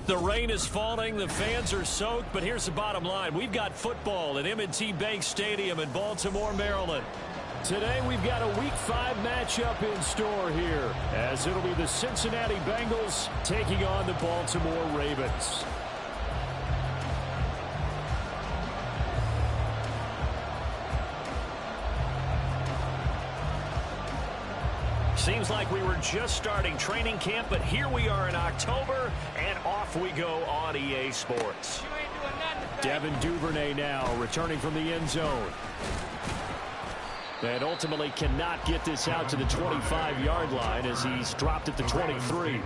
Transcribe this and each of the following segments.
The rain is falling, the fans are soaked, but here's the bottom line. We've got football at M&T Bank Stadium in Baltimore, Maryland. Today we've got a Week 5 matchup in store here, as it'll be the Cincinnati Bengals taking on the Baltimore Ravens. Seems like we were just starting training camp, but here we are in October, and off we go on EA Sports. Devin Duvernay now returning from the end zone. And ultimately cannot get this out to the 25-yard line as he's dropped at the 23.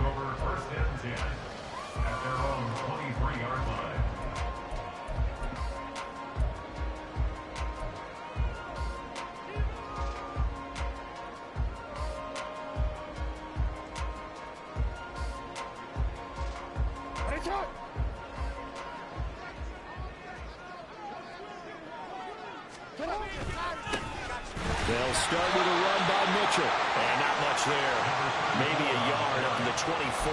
They'll start with a run by Mitchell. And not much there. Maybe a yard up to the 24.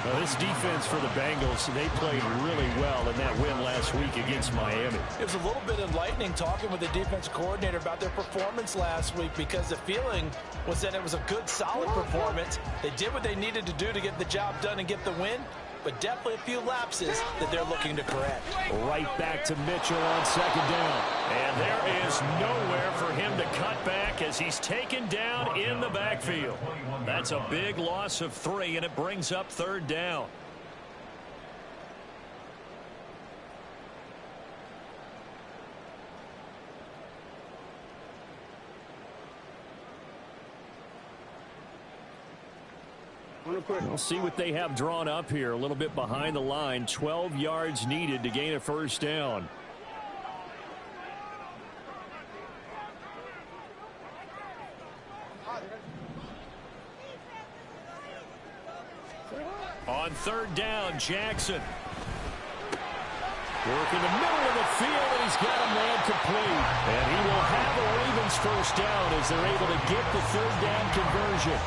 Now, this defense for the Bengals, they played really well in that win last week against Miami. It was a little bit enlightening talking with the defense coordinator about their performance last week, because the feeling was that it was a good, solid performance. They did what they needed to do to get the job done and get the win, but definitely a few lapses that they're looking to correct. Right back to Mitchell on second down. And there is nowhere for him to cut back as he's taken down in the backfield. That's a big loss of 3, and it brings up third down. We'll see what they have drawn up here. A little bit behind the line. 12 yards needed to gain a first down. On third down, Jackson. Work in the middle of the field, and he's got a man complete. And he will have a Ravens first down as they're able to get the third down conversion.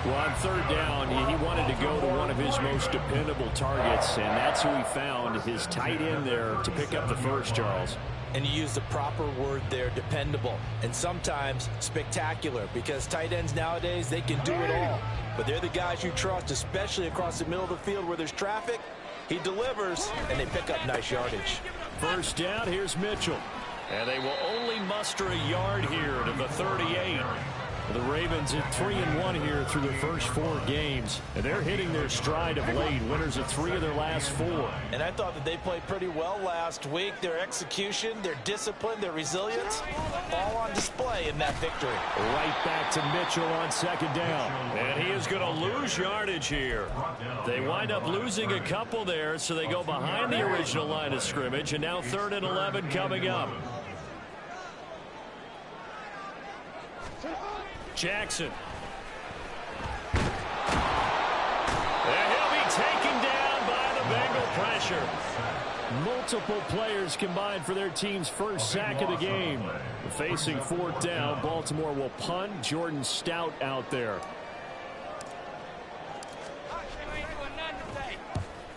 Well, on third down, he wanted to go to one of his most dependable targets, and that's who he found, his tight end there, to pick up the first, Charles. And you use the proper word there, dependable, and sometimes spectacular, because tight ends nowadays, they can do it all. But they're the guys you trust, especially across the middle of the field where there's traffic. He delivers, and they pick up nice yardage. First down, here's Mitchell. And they will only muster a yard here to the 38. The Ravens at 3-1 here through their first 4 games. And they're hitting their stride of late, winners of 3 of their last 4. And I thought that they played pretty well last week. Their execution, their discipline, their resilience, all on display in that victory. Right back to Mitchell on second down. And he is going to lose yardage here. They wind up losing a couple there, so they go behind the original line of scrimmage. And now 3rd and 11 coming up. Jackson. And he'll be taken down by the Bengal pressure. Multiple players combined for their team's first sack of the game. Facing 4th down, Baltimore will punt. Jordan Stout out there.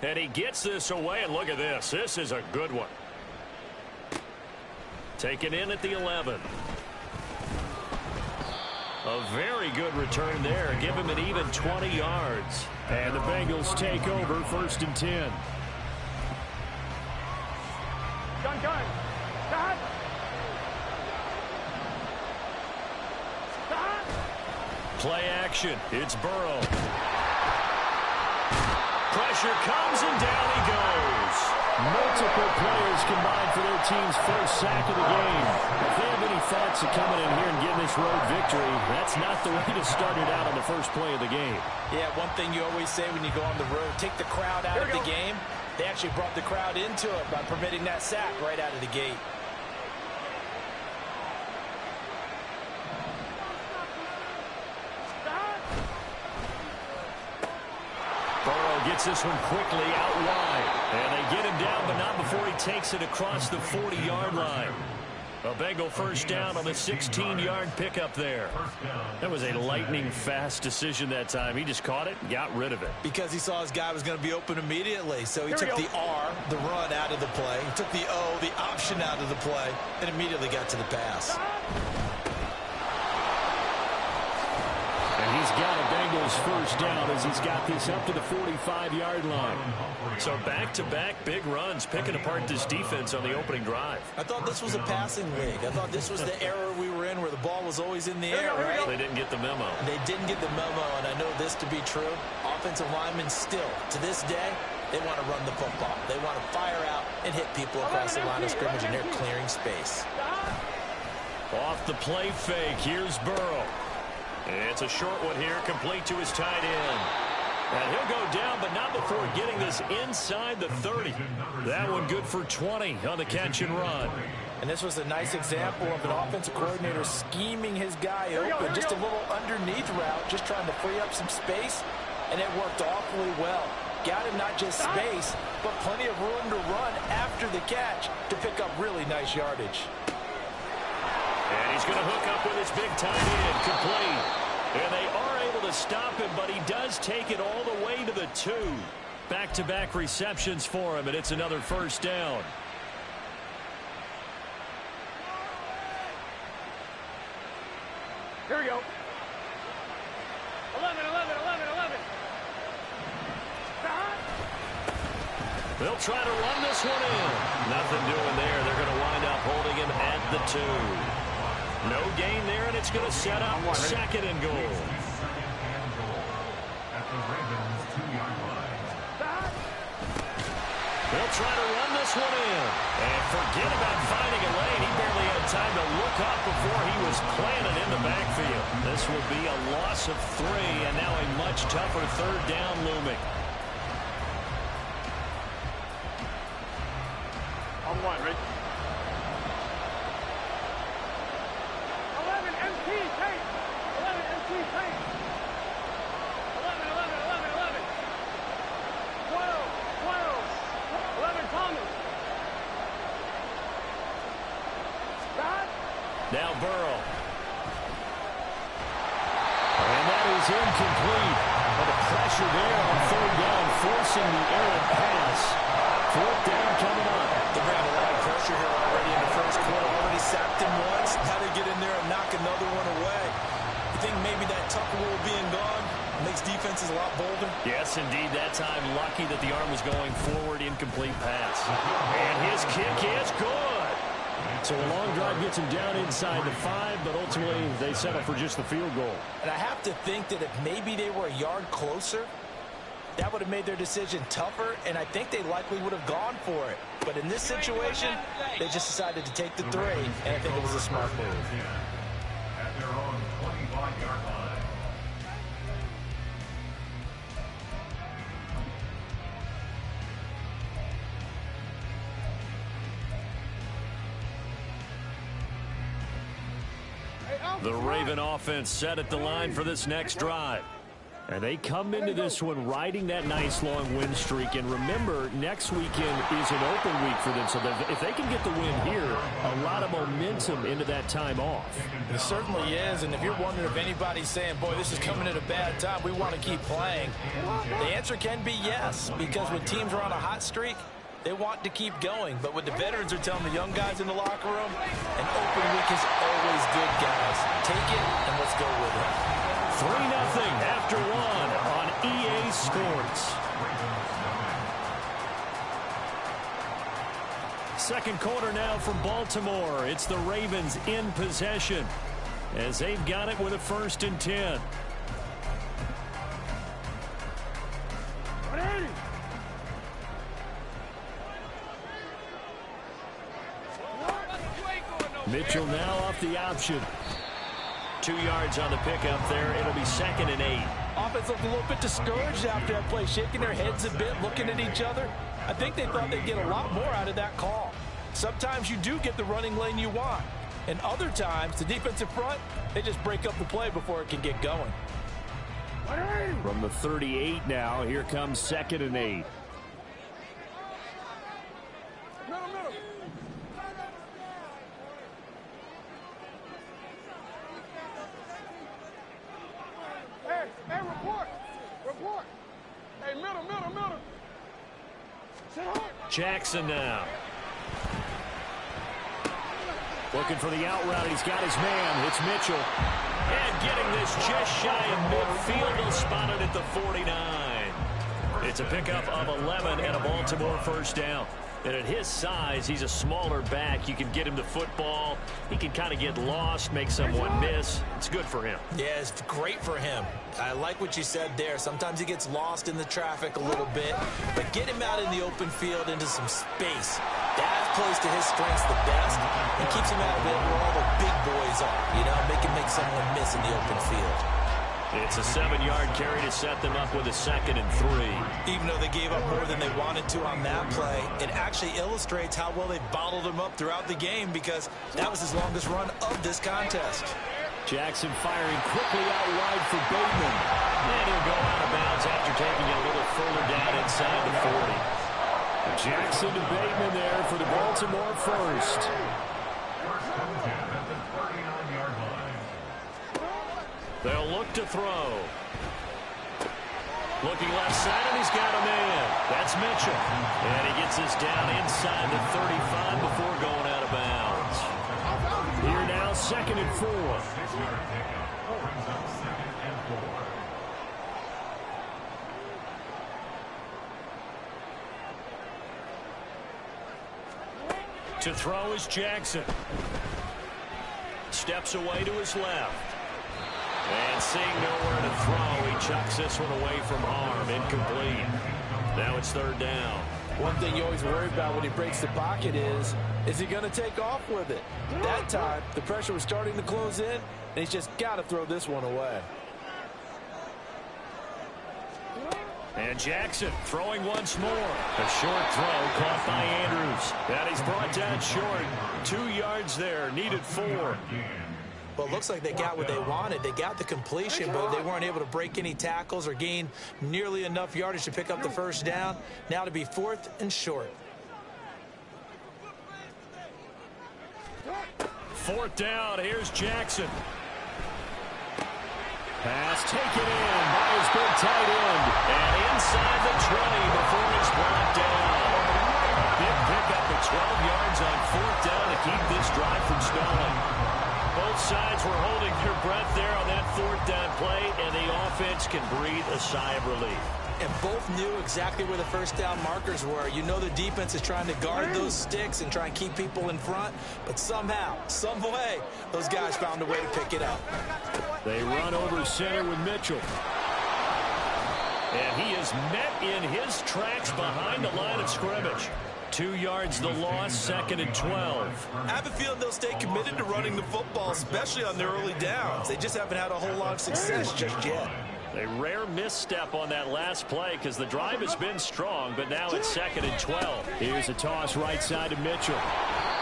And he gets this away, and look at this. This is a good one. Taken in at the 11. A very good return there. Give him an even 20 yards. And the Bengals take over 1st and 10. Play action. It's Burrow. Pressure comes, and down he goes. Multiple players combined for their team's first sack of the game. If they have any thoughts of coming in here and getting this road victory, that's not the way to start it out on the first play of the game. Yeah, one thing you always say when you go on the road, take the crowd out of the game. They actually brought the crowd into it by permitting that sack right out of the gate. Burrow gets this one quickly out wide. And they get him down, but not before he takes it across the 40-yard line. A Bengal first down on the 16-yard pickup there. That was a lightning-fast decision that time. He just caught it and got rid of it. Because he saw his guy was going to be open immediately. So he took the R, the run, out of the play. He took the O, the option, out of the play, and immediately got to the pass. And he's got a Bengals first down as he's got this up to the 45-yard line. So back-to-back big runs, picking apart this defense on the opening drive. I thought this was a passing league. I thought this was the era we were in where the ball was always in the air, right? They didn't get the memo. They didn't get the memo, and I know this to be true. Offensive linemen still, to this day, they want to run the football. They want to fire out and hit people across the line of scrimmage, and they're clearing space. Off the play fake, here's Burrow. It's a short one here, complete to his tight end. And he'll go down, but not before getting this inside the 30. That one good for 20 on the catch and run. And this was a nice example of an offensive coordinator scheming his guy open. Just a little underneath route, just trying to free up some space, and it worked awfully well. Got him not just space, but plenty of room to run after the catch to pick up really nice yardage. And he's going to hook up with his big tight end, complete. And they are able to stop him, but he does take it all the way to the 2. Back-to-back receptions for him, and it's another first down. Here we go. 11, 11, 11, 11. They'll try to run this one in. Nothing doing there. They're going to wind up holding him at the 2. No gain there, and it's going to set up second and goal. They'll try to run this one in. And forget about finding a lane. He barely had time to look up before he was planted in the backfield. This will be a loss of 3, and now a much tougher third down looming. On one, right? 11 MT tape. 11 MT tape. 11, 11, 11, 11. 12, 12. 11 Thomas. Stop. Now Burrow. And that is incomplete. But the pressure there on third down, forcing the errant pass. Fourth down coming up. They're going to have a lot of pressure here already in the first quarter. Already sacked him once. How to get in there and knock another one away. You think maybe that Tucker rule being gone makes defenses a lot bolder? Yes, indeed. That time, lucky that the arm was going forward. Incomplete pass. And his kick is good. So a long drive gets him down inside the 5, but ultimately they settle for just the field goal. And I have to think that if maybe they were a yard closer, that would have made their decision tougher, and I think they likely would have gone for it. But in this situation, they just decided to take the 3, and I think it was a smart move. At their own 25-yard line. The Raven offense set at the line for this next drive. And they come into this one riding that nice long win streak. And remember, next weekend is an open week for them. So if they can get the win here, a lot of momentum into that time off. It certainly is. And if you're wondering if anybody's saying, boy, this is coming at a bad time, we want to keep playing, the answer can be yes. Because when teams are on a hot streak, they want to keep going. But what the veterans are telling the young guys in the locker room, an open week is always good, guys. Take it and let's go with it. 3-0 after 1 on EA Sports. Second quarter now from Baltimore. It's the Ravens in possession as they've got it with a 1st and 10. Mitchell now off the option. 2 yards on the pickup there. It'll be 2nd and 8. Offense looked a little bit discouraged after that play, shaking their heads a bit, looking at each other. I think they thought they'd get a lot more out of that call. Sometimes you do get the running lane you want. And other times, the defensive front, they just break up the play before it can get going. From the 38 now, here comes 2nd and 8. Jackson now. Looking for the out route. He's got his man. It's Mitchell. And getting this just shy of midfield. He'll spot it at the 49. It's a pickup of 11 and a Baltimore first down. And at his size, he's a smaller back. You can get him the football. He can kind of get lost, make someone miss. It's good for him. Yeah, it's great for him. I like what you said there. Sometimes he gets lost in the traffic a little bit. But get him out in the open field into some space. That plays to his strengths the best. And keeps him out of it where all the big boys are. You know, make someone miss in the open field. It's a 7-yard carry to set them up with a 2nd and 3. Even though they gave up more than they wanted to on that play, it actually illustrates how well they bottled him up throughout the game because that was his longest run of this contest. Jackson firing quickly out wide for Bateman. And he'll go out of bounds after taking it a little further down inside the 40. Jackson to Bateman there for the Baltimore first. They'll look to throw. Looking left side, and he's got a man. That's Mitchell. And he gets this down inside the 35 before going out of bounds. Here now, 2nd and 4. To throw is Jackson. Steps away to his left. And seeing nowhere to throw, he chucks this one away from harm. Incomplete. Now it's 3rd down. One thing you always worry about when he breaks the pocket is he going to take off with it? That time, the pressure was starting to close in, and he's just got to throw this one away. And Jackson throwing once more. A short throw caught by Andrews. And he's brought down short. 2 yards there. Needed 4. Well, it looks like they got what they wanted. They got the completion, but they weren't able to break any tackles or gain nearly enough yardage to pick up the first down. Now to be 4th and short. 4th down. Here's Jackson. Pass taken in by his big tight end. And inside the 20 before he's brought down. Big pickup of 12 yards on 4th down to keep this drive from stalling. Both sides were holding their breath there on that 4th down play, and the offense can breathe a sigh of relief. And both knew exactly where the first down markers were. You know the defense is trying to guard those sticks and try and keep people in front, but somehow, some way, those guys found a way to pick it up. They run over center with Mitchell. And he is met in his tracks behind the line of scrimmage. 2 yards the loss, 2nd and 12. I have a feeling they'll stay committed to running the football, especially on their early downs. They just haven't had a whole lot of success just yet. A rare misstep on that last play because the drive has been strong, but now it's 2nd and 12. Here's a toss right side to Mitchell.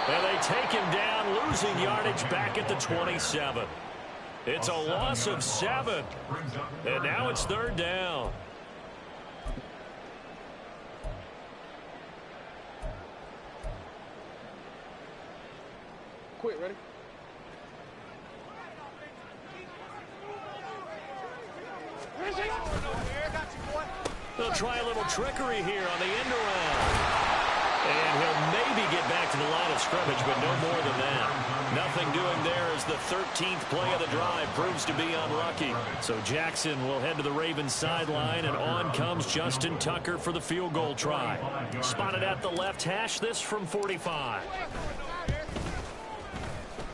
And they take him down, losing yardage back at the 27. It's a loss of 7. And now it's 3rd down. Quit, ready? They'll try a little trickery here on the end around. And he'll maybe get back to the line of scrimmage, but no more than that. Nothing doing there as the 13th play of the drive proves to be unlucky. So Jackson will head to the Ravens sideline, and on comes Justin Tucker for the field goal try. Spotted at the left hash, this from 45.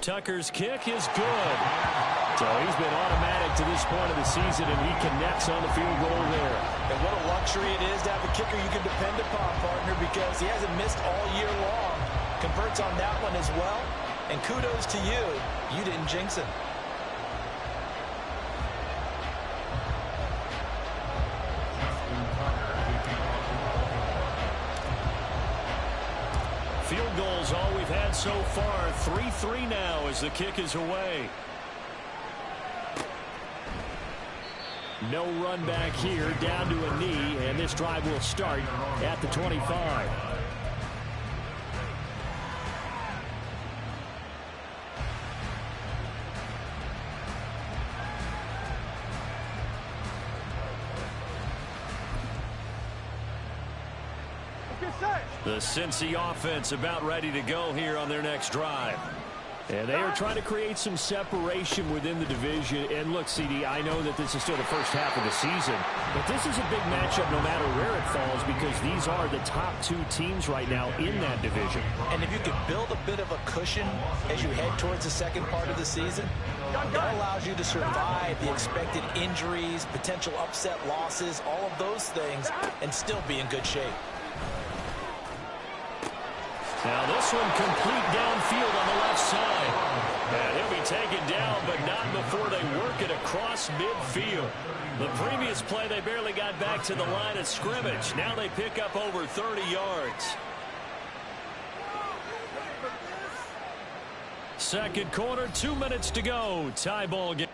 Tucker's kick is good. So he's been automatic to this point of the season, and he connects on the field goal there. And what a luxury it is to have a kicker you can depend upon, partner, because he hasn't missed all year long. Converts on that one as well. And kudos to you. You didn't jinx it. Field goals all we've had so far. 3-3 now as the kick is away. No run back here, down to a knee, and this drive will start at the 25. The Cincy offense about ready to go here on their next drive. And they are trying to create some separation within the division. And look, CD, I know that this is still the first half of the season, but this is a big matchup no matter where it falls because these are the top two teams right now in that division. And if you can build a bit of a cushion as you head towards the second part of the season, that allows you to survive the expected injuries, potential upset losses, all of those things, and still be in good shape. Now this one complete downfield on the left side. And he'll be taken down, but not before they work it across midfield. The previous play, they barely got back to the line of scrimmage. Now they pick up over 30 yards. Second quarter, 2 minutes to go. Tie ball game.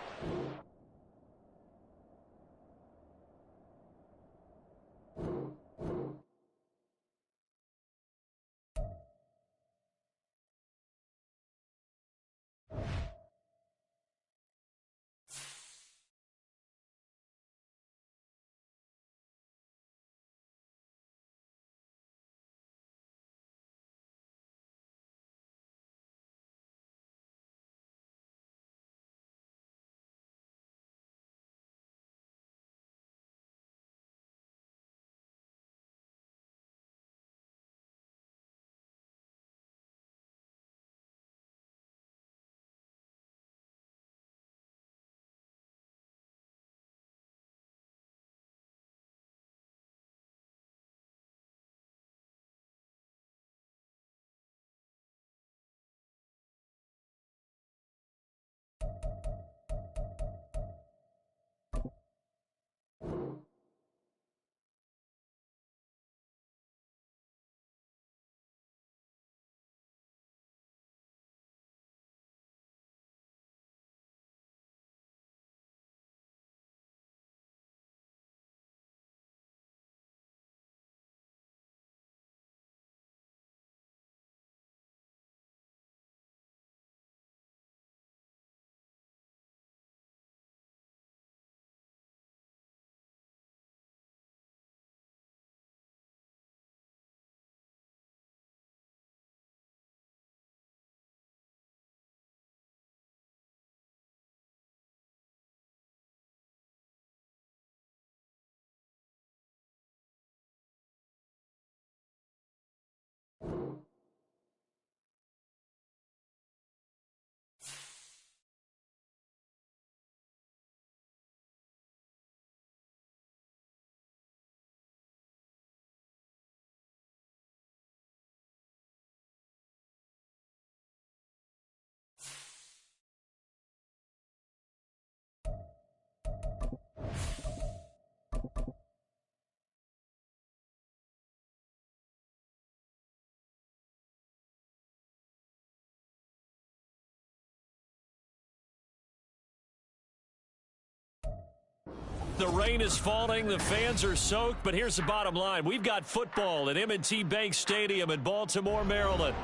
The rain is falling, the fans are soaked, but here's the bottom line. We've got football at M&T Bank Stadium in Baltimore, Maryland.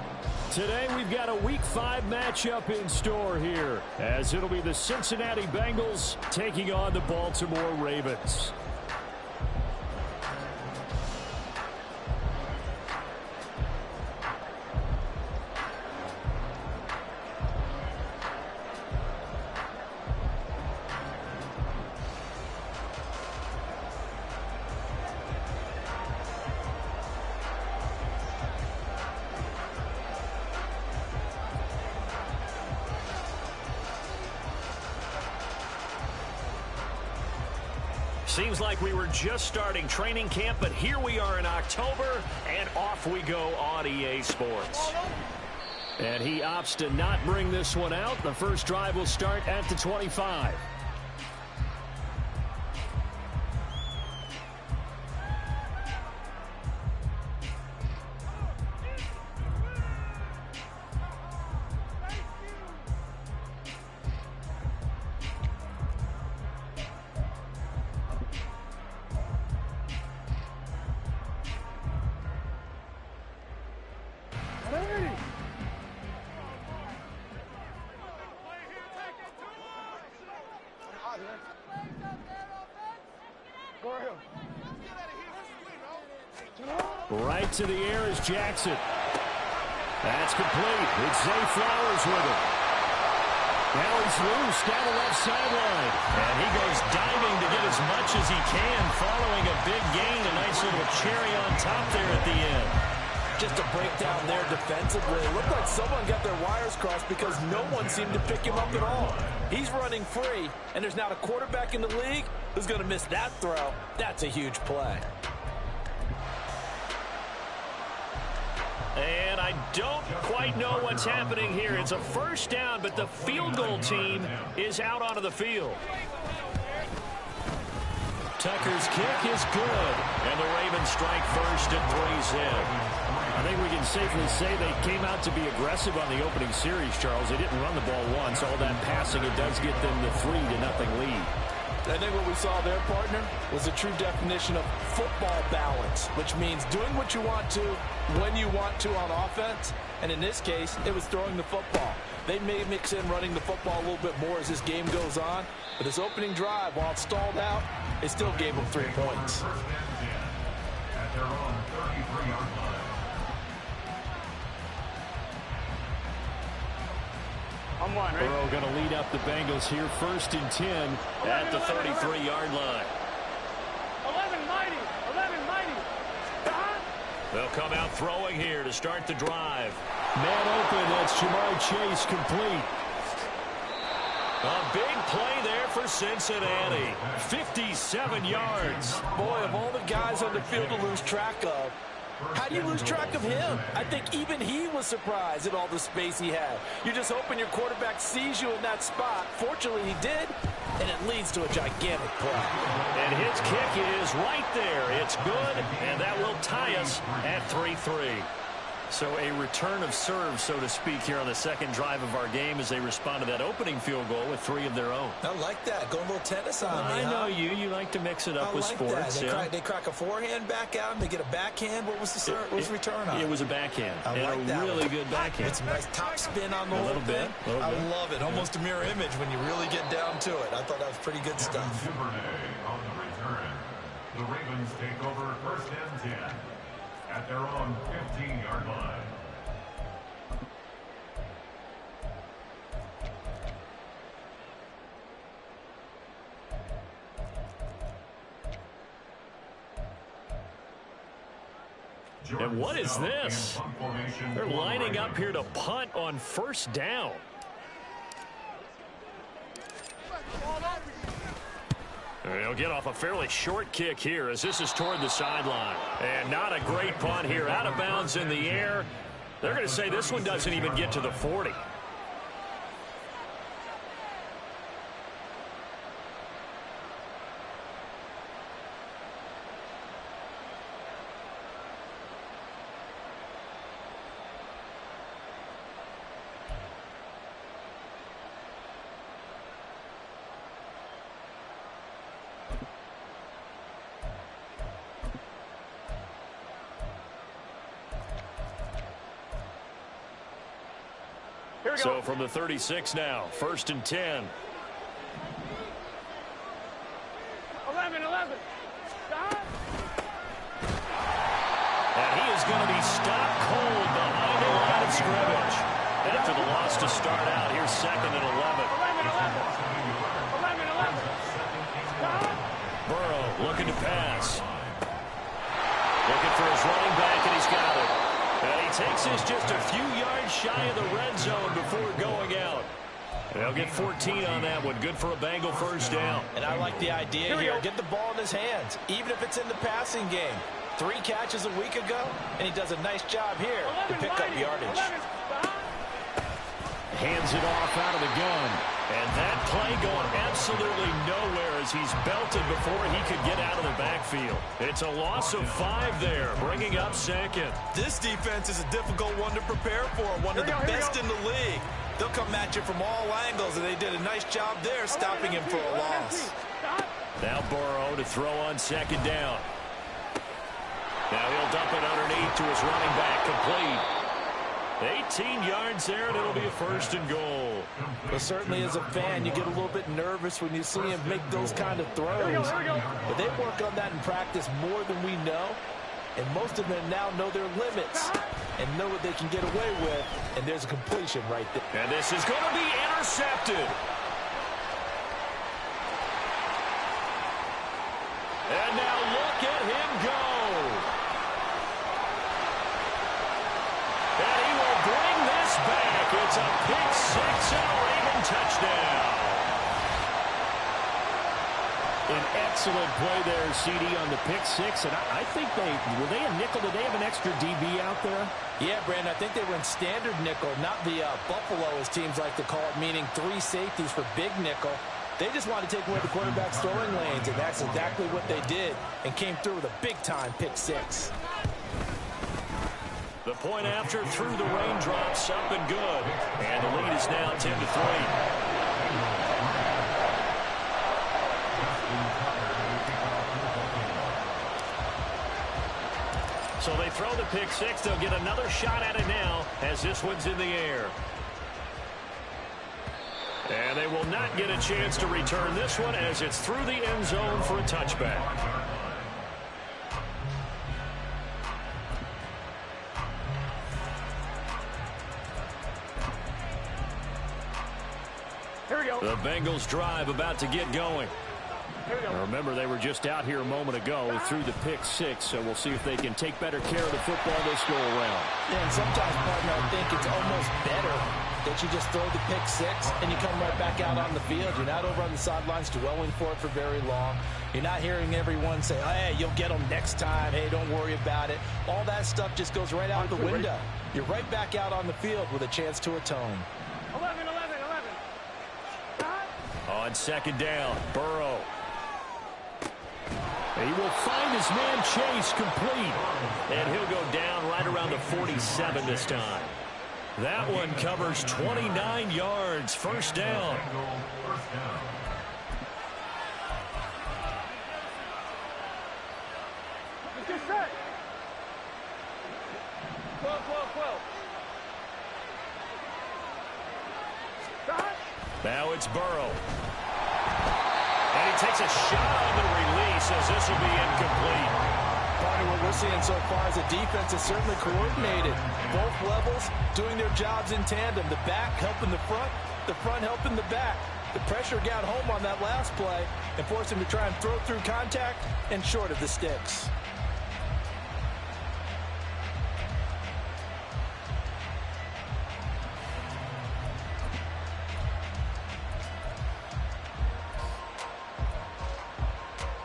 Today we've got a Week 5 matchup in store here, as it'll be the Cincinnati Bengals taking on the Baltimore Ravens. Seems like we were just starting training camp, but here we are in October, and off we go on EA Sports. And he opts to not bring this one out. The first drive will start at the 25. Go ahead. Let's get out of here. Let's win, bro. Right to the air is Jackson. That's complete. It's Zay Flowers with it. Now he's loose down the left sideline. And he goes diving to get as much as he can following a big gain. A nice little cherry on top there at the end. Just a breakdown there defensively. It looked like someone got their wires crossed because no one seemed to pick him up at all. He's running free, and there's not a quarterback in the league who's going to miss that throw. That's a huge play. And I don't quite know what's happening here. It's a first down, but the field goal team is out onto the field. Tucker's kick is good, and the Ravens strike first at 3 zip. I think we can safely say they came out to be aggressive on the opening series, Charles. They didn't run the ball once. All that passing, it does get them the 3-0 lead. I think what we saw there, partner, was a true definition of football balance, which means doing what you want to, when you want to on offense. And in this case, it was throwing the football. They may mix in running the football a little bit more as this game goes on. But this opening drive, while it stalled out, it still gave them 3 points. At their own 33-yard line. I'm one, right? Burrow going to lead up the Bengals here, 1st and 10 at the 33-yard line. 11 mighty. 11 mighty. Stop. They'll come out throwing here to start the drive. Man open, that's Jamar Chase complete. A big play there for Cincinnati. 57 yards. Boy, of all the guys on the field to lose track of, how do you lose track of him? I think even he was surprised at all the space he had. You're just hoping your quarterback sees you in that spot. Fortunately, he did, and it leads to a gigantic play. And his kick is right there. It's good, and that will tie us at 3-3. So a return of serve, so to speak, here on the second drive of our game as they respond to that opening field goal with 3 of their own. I like that. Going a little tennis on me, I know you. You like to mix it up with sports. They crack a forehand back out, and they get a backhand. What was the serve? What was the return on? It was a backhand. I like that. Really good backhand. It's a nice top spin on the whole thing. I love it. Almost a mirror image when you really get down to it. I thought that was pretty good stuff. Super Day on the return. The Ravens take over 1st and 10 at their own 15-yard line. And what is this? They're lining up here to punt on 1st down. They'll get off a fairly short kick here as this is toward the sideline. And not a great punt here. Out of bounds in the air. They're going to say this one doesn't even get to the 40. So from the 36 now, 1st and 10. 11. Stop. And he is going to be stopped cold behind the line of scrimmage. After the loss to start out, here's 2nd and 11. 11. Stop. Burrow looking to pass. Looking for his running back, and he's got it. And he takes this just a few yards shy of the red zone before going out. They'll get 14 on that one. Good for a Bengal 1st down. And I like the idea here. Get the ball in his hands, even if it's in the passing game. 3 catches a week ago, and he does a nice job here to pick up yardage. Hands it off out of the gun. And that play going absolutely nowhere as he's belted before he could get out of the backfield. It's a loss of 5 there, bringing up 2nd. This defense is a difficult one to prepare for, one of the best in the league. They'll come at you from all angles, and they did a nice job there stopping him for a loss. Now Burrow to throw on 2nd down. Now he'll dump it underneath to his running back, complete. 18 yards there, and it'll be a 1st and goal. Well, certainly as a fan, you get a little bit nervous when you see him make those kind of throws. But they work on that in practice more than we know. And most of them now know their limits and know what they can get away with. And there's a completion right there. And this is going to be intercepted. And now look at him go. And he will bring this back. It's a pick six and a Raven touchdown. An excellent play there, CD, on the pick six. And I think were they a nickel? Did they have an extra DB out there? Yeah, Brandon, I think they were in standard nickel, not the Buffalo, as teams like to call it, meaning 3 safeties for big nickel. They just want to take away the quarterback's throwing lanes, and that's exactly what they did, and came through with a big-time pick six. The point after through the raindrops, up and good. And the lead is now 10-3. So they throw the pick six. They'll get another shot at it now as this one's in the air. And they will not get a chance to return this one as it's through the end zone for a touchback. Here we go. The Bengals drive about to get going. Now remember, they were just out here a moment ago through the pick six, so we'll see if they can take better care of the football this go around. Yeah, and sometimes, partner, I think it's almost better that you just throw the pick six and you come right back out on the field. You're not over on the sidelines dwelling for it for very long. You're not hearing everyone say, oh, hey, you'll get them next time. Hey, don't worry about it. All that stuff just goes right out the window. You're right back out on the field with a chance to atone. 11. On second down, Burrow. He will find his man Chase complete. And he'll go down right around the 47 this time. That one covers 29 yards. First down. Let's get set. 12. Stop. Now it's Burrow. And he takes a shot on the release as this will be incomplete. Part of what we're seeing so far is a defense is certainly coordinated. Both levels doing their jobs in tandem. The back helping the front helping the back. The pressure got home on that last play and forced him to try and throw through contact and short of the sticks.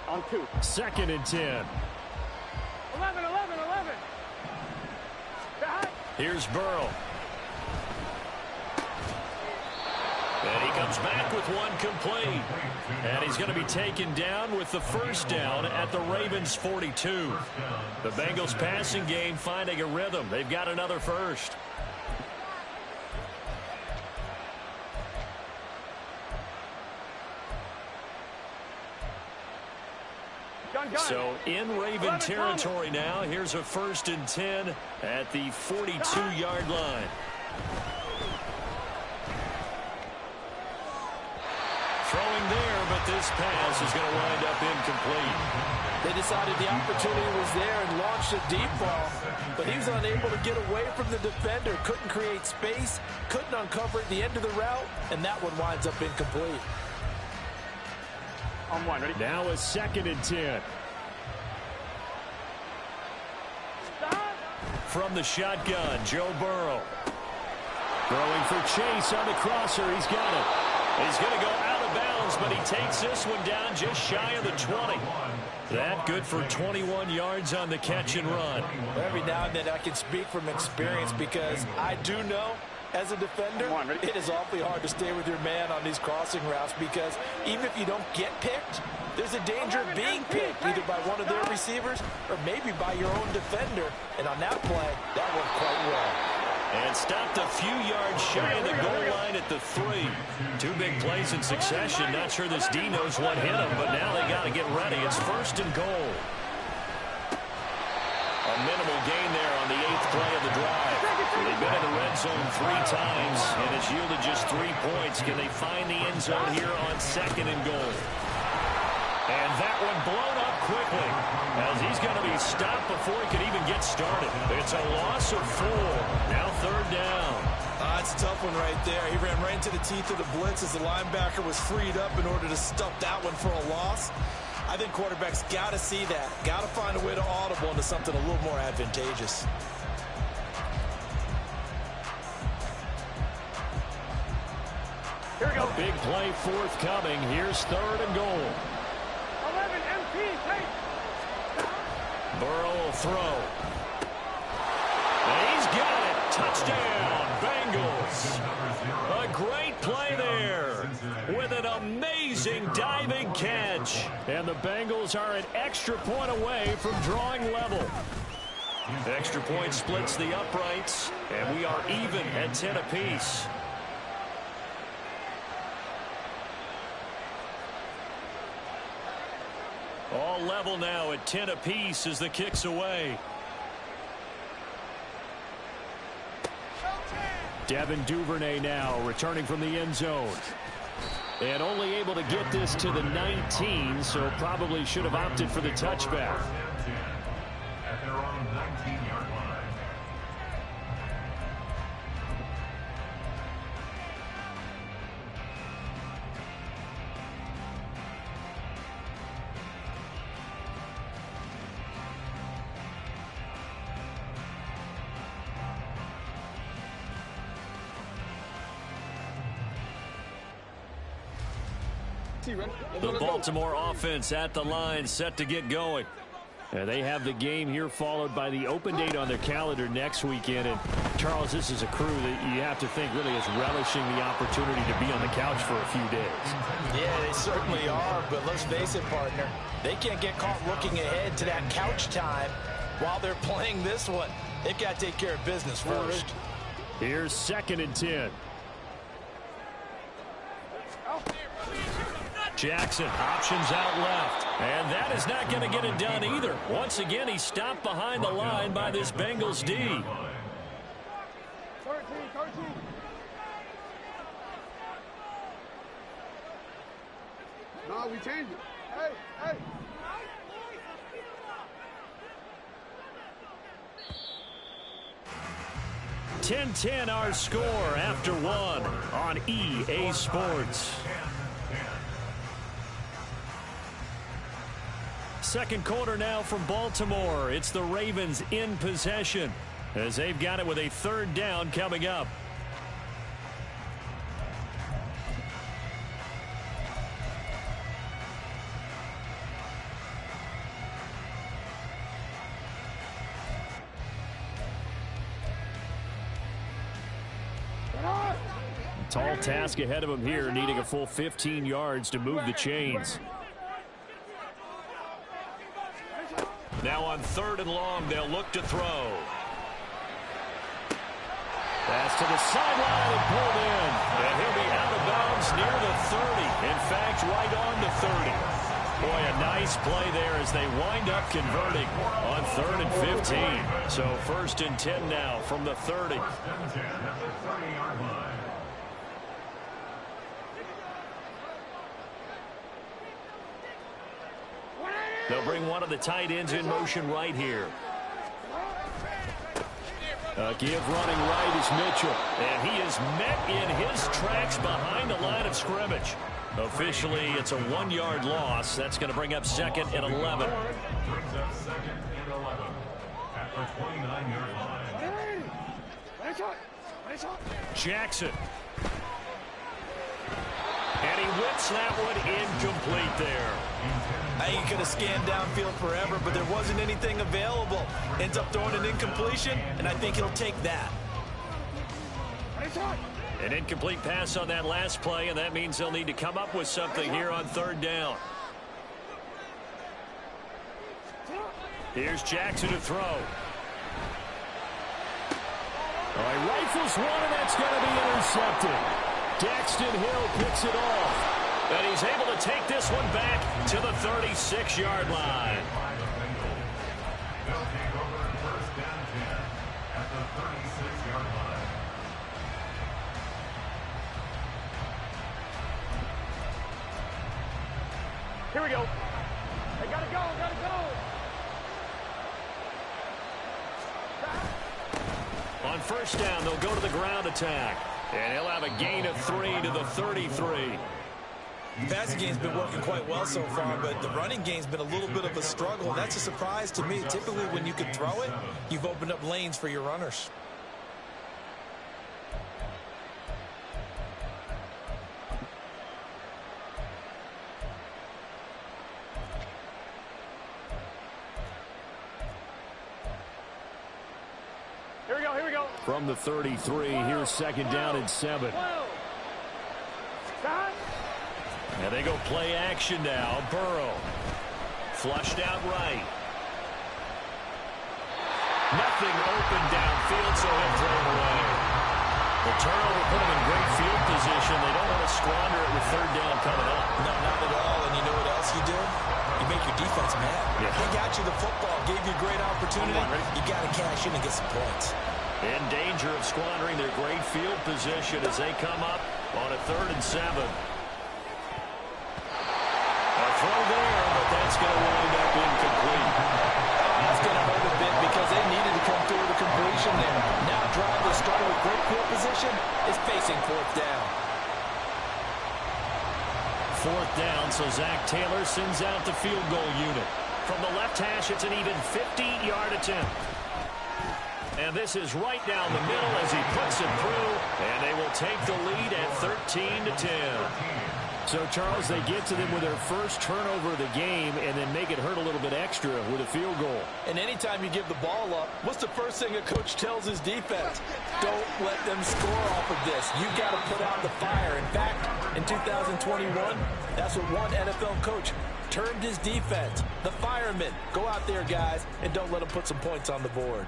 On 2. Second and 10. 11. Stop. Here's Burrow. And he comes back with one complete. And he's going to be taken down with the first down at the Ravens' 42. The Bengals passing game finding a rhythm. They've got another first. Gun. So in Raven territory now, here's a 1st and 10 at the 42-yard line. Throwing there, but this pass is going to wind up incomplete. They decided the opportunity was there and launched a deep ball, but he was unable to get away from the defender, couldn't create space, couldn't uncover at the end of the route, and that one winds up incomplete. On 1. Ready? Now a 2nd and 10. Stop. From the shotgun, Joe Burrow. Throwing for Chase on the crosser. He's got it. He's going to go out of bounds, but he takes this one down just shy of the 20. That good for 21 yards on the catch and run. Every now and then I can speak from experience because I do know as a defender, it is awfully hard to stay with your man on these crossing routes because even if you don't get picked, there's a danger of being picked either by one of their receivers or maybe by your own defender. And on that play, that worked quite well. And stopped a few yards shy of the goal line at the 3. 2 big plays in succession. Not sure this D knows what hit him, but now they got to get ready. It's 1st and goal. A minimal gain there on the 8th play of the drive. They've been in the red zone 3 times, and it's yielded just 3 points. Can they find the end zone here on 2nd and goal? And that one blown up quickly, as he's going to be stopped before he can even get started. It's a loss of 4. Now third down. It's a tough one right there. He ran right into the teeth of the blitz as the linebacker was freed up in order to stop that one for a loss. I think quarterbacks got to see that. Got to find a way to audible into something a little more advantageous. Here we go. A big play forthcoming. Here's third and goal. 11 MP, take. Burrow will throw. And he's got it. Touchdown, Bengals. A great play there with an amazing diving catch. And the Bengals are an extra point away from drawing level. Extra point splits the uprights, and we are even at 10 apiece. All level now at 10 apiece as the kick's away. Devin Duvernay now returning from the end zone. And only able to get this to the 19, so probably should have opted for the touchback. At their own 19-yard line. The Baltimore offense at the line, set to get going. They have the game here followed by the open date on their calendar next weekend. And Charles, this is a crew that you have to think really is relishing the opportunity to be on the couch for a few days. Yeah, they certainly are, but let's face it, partner. They can't get caught looking ahead to that couch time while they're playing this one. They've got to take care of business first. Here's 2nd and 10. Jackson options out left. And that is not going to get it done either. Once again, he's stopped behind the line by this Bengals D. 13. No, we changed it. Hey. 10-10 our score after 1 on EA Sports. Second quarter now from Baltimore. It's the Ravens in possession as they've got it with a third down coming up. Tall task ahead of him here, needing a full 15 yards to move the chains. Now on 3rd and long, they'll look to throw. Pass to the sideline and pulled in. And he'll be out of bounds near the 30. In fact, right on the 30. Boy, a nice play there as they wind up converting on 3rd and 15. So 1st and 10 now from the 30. 1st and 10 at the 30-yard line. They'll bring one of the tight ends in motion right here. Give running right is Mitchell. And he is met in his tracks behind the line of scrimmage. Officially, it's a 1-yard loss. That's going to bring up 2nd and 11. Brings up 2nd and 11 at the 29-yard line. Jackson. And he whips that one incomplete there. I think he could have scanned downfield forever, but there wasn't anything available. Ends up throwing an incompletion, and I think he'll take that. An incomplete pass on that last play, and that means they'll need to come up with something here on 3rd down. Here's Jackson to throw. Oh, he rifles one, and that's going to be intercepted. Daxton Hill picks it off. And he's able to take this one back to the 36-yard line. They'll take over 1st and 10 at the 36-yard line. Here we go. I got it. gotta go. On first down, they'll go to the ground attack. And he'll have a gain of 3 to the 33. The passing game's been working quite well so far, but the running game's been a little bit of a struggle, and that's a surprise to me. Typically, when you can throw it, you've opened up lanes for your runners. Here we go. From the 33, here's second down and 7. And they go play action now. Burrow. Flushed out right. Nothing open downfield, so he'll throw it away. The turnover put him in great field position. They don't want to squander it with third down coming up. No, not at all. And you know what else you did? You make your defense mad. Yeah. They got you the football, gave you a great opportunity. You got to cash in and get some points. In danger of squandering their great field position as they come up on a 3rd and 7. A throw there, but that's going to wind up incomplete. That's going to hurt a bit because they needed to come through with a completion there. Now drive that started with great field position is facing 4th down. 4th down, so Zach Taylor sends out the field goal unit. From the left hash, it's an even 50-yard attempt. And this is right down the middle as he puts it through, and they will take the lead at 13-10. So, Charles, they get to them with their first turnover of the game and then make it hurt a little bit extra with a field goal. And anytime you give the ball up, what's the first thing a coach tells his defense? Don't let them score off of this. You've got to put out the fire. In fact, in 2021, that's what one NFL coach termed his defense. The firemen. Go out there, guys, and don't let them put some points on the board.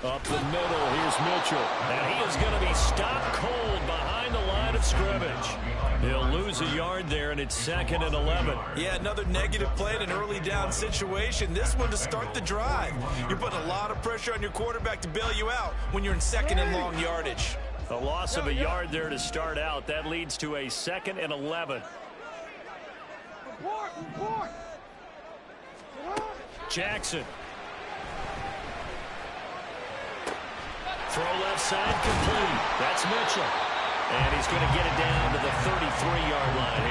Up the middle, here's Mitchell. And he is going to be stopped cold behind the line of scrimmage. He'll lose a yard there, and it's 2nd and 11. Yeah, another negative play in an early down situation. This one to start the drive. You're putting a lot of pressure on your quarterback to bail you out when you're in 2nd and long yardage. A loss of a yard there to start out. That leads to a 2nd and 11. Jackson. Throw left side complete. That's Mitchell. And he's going to get it down to the 33-yard line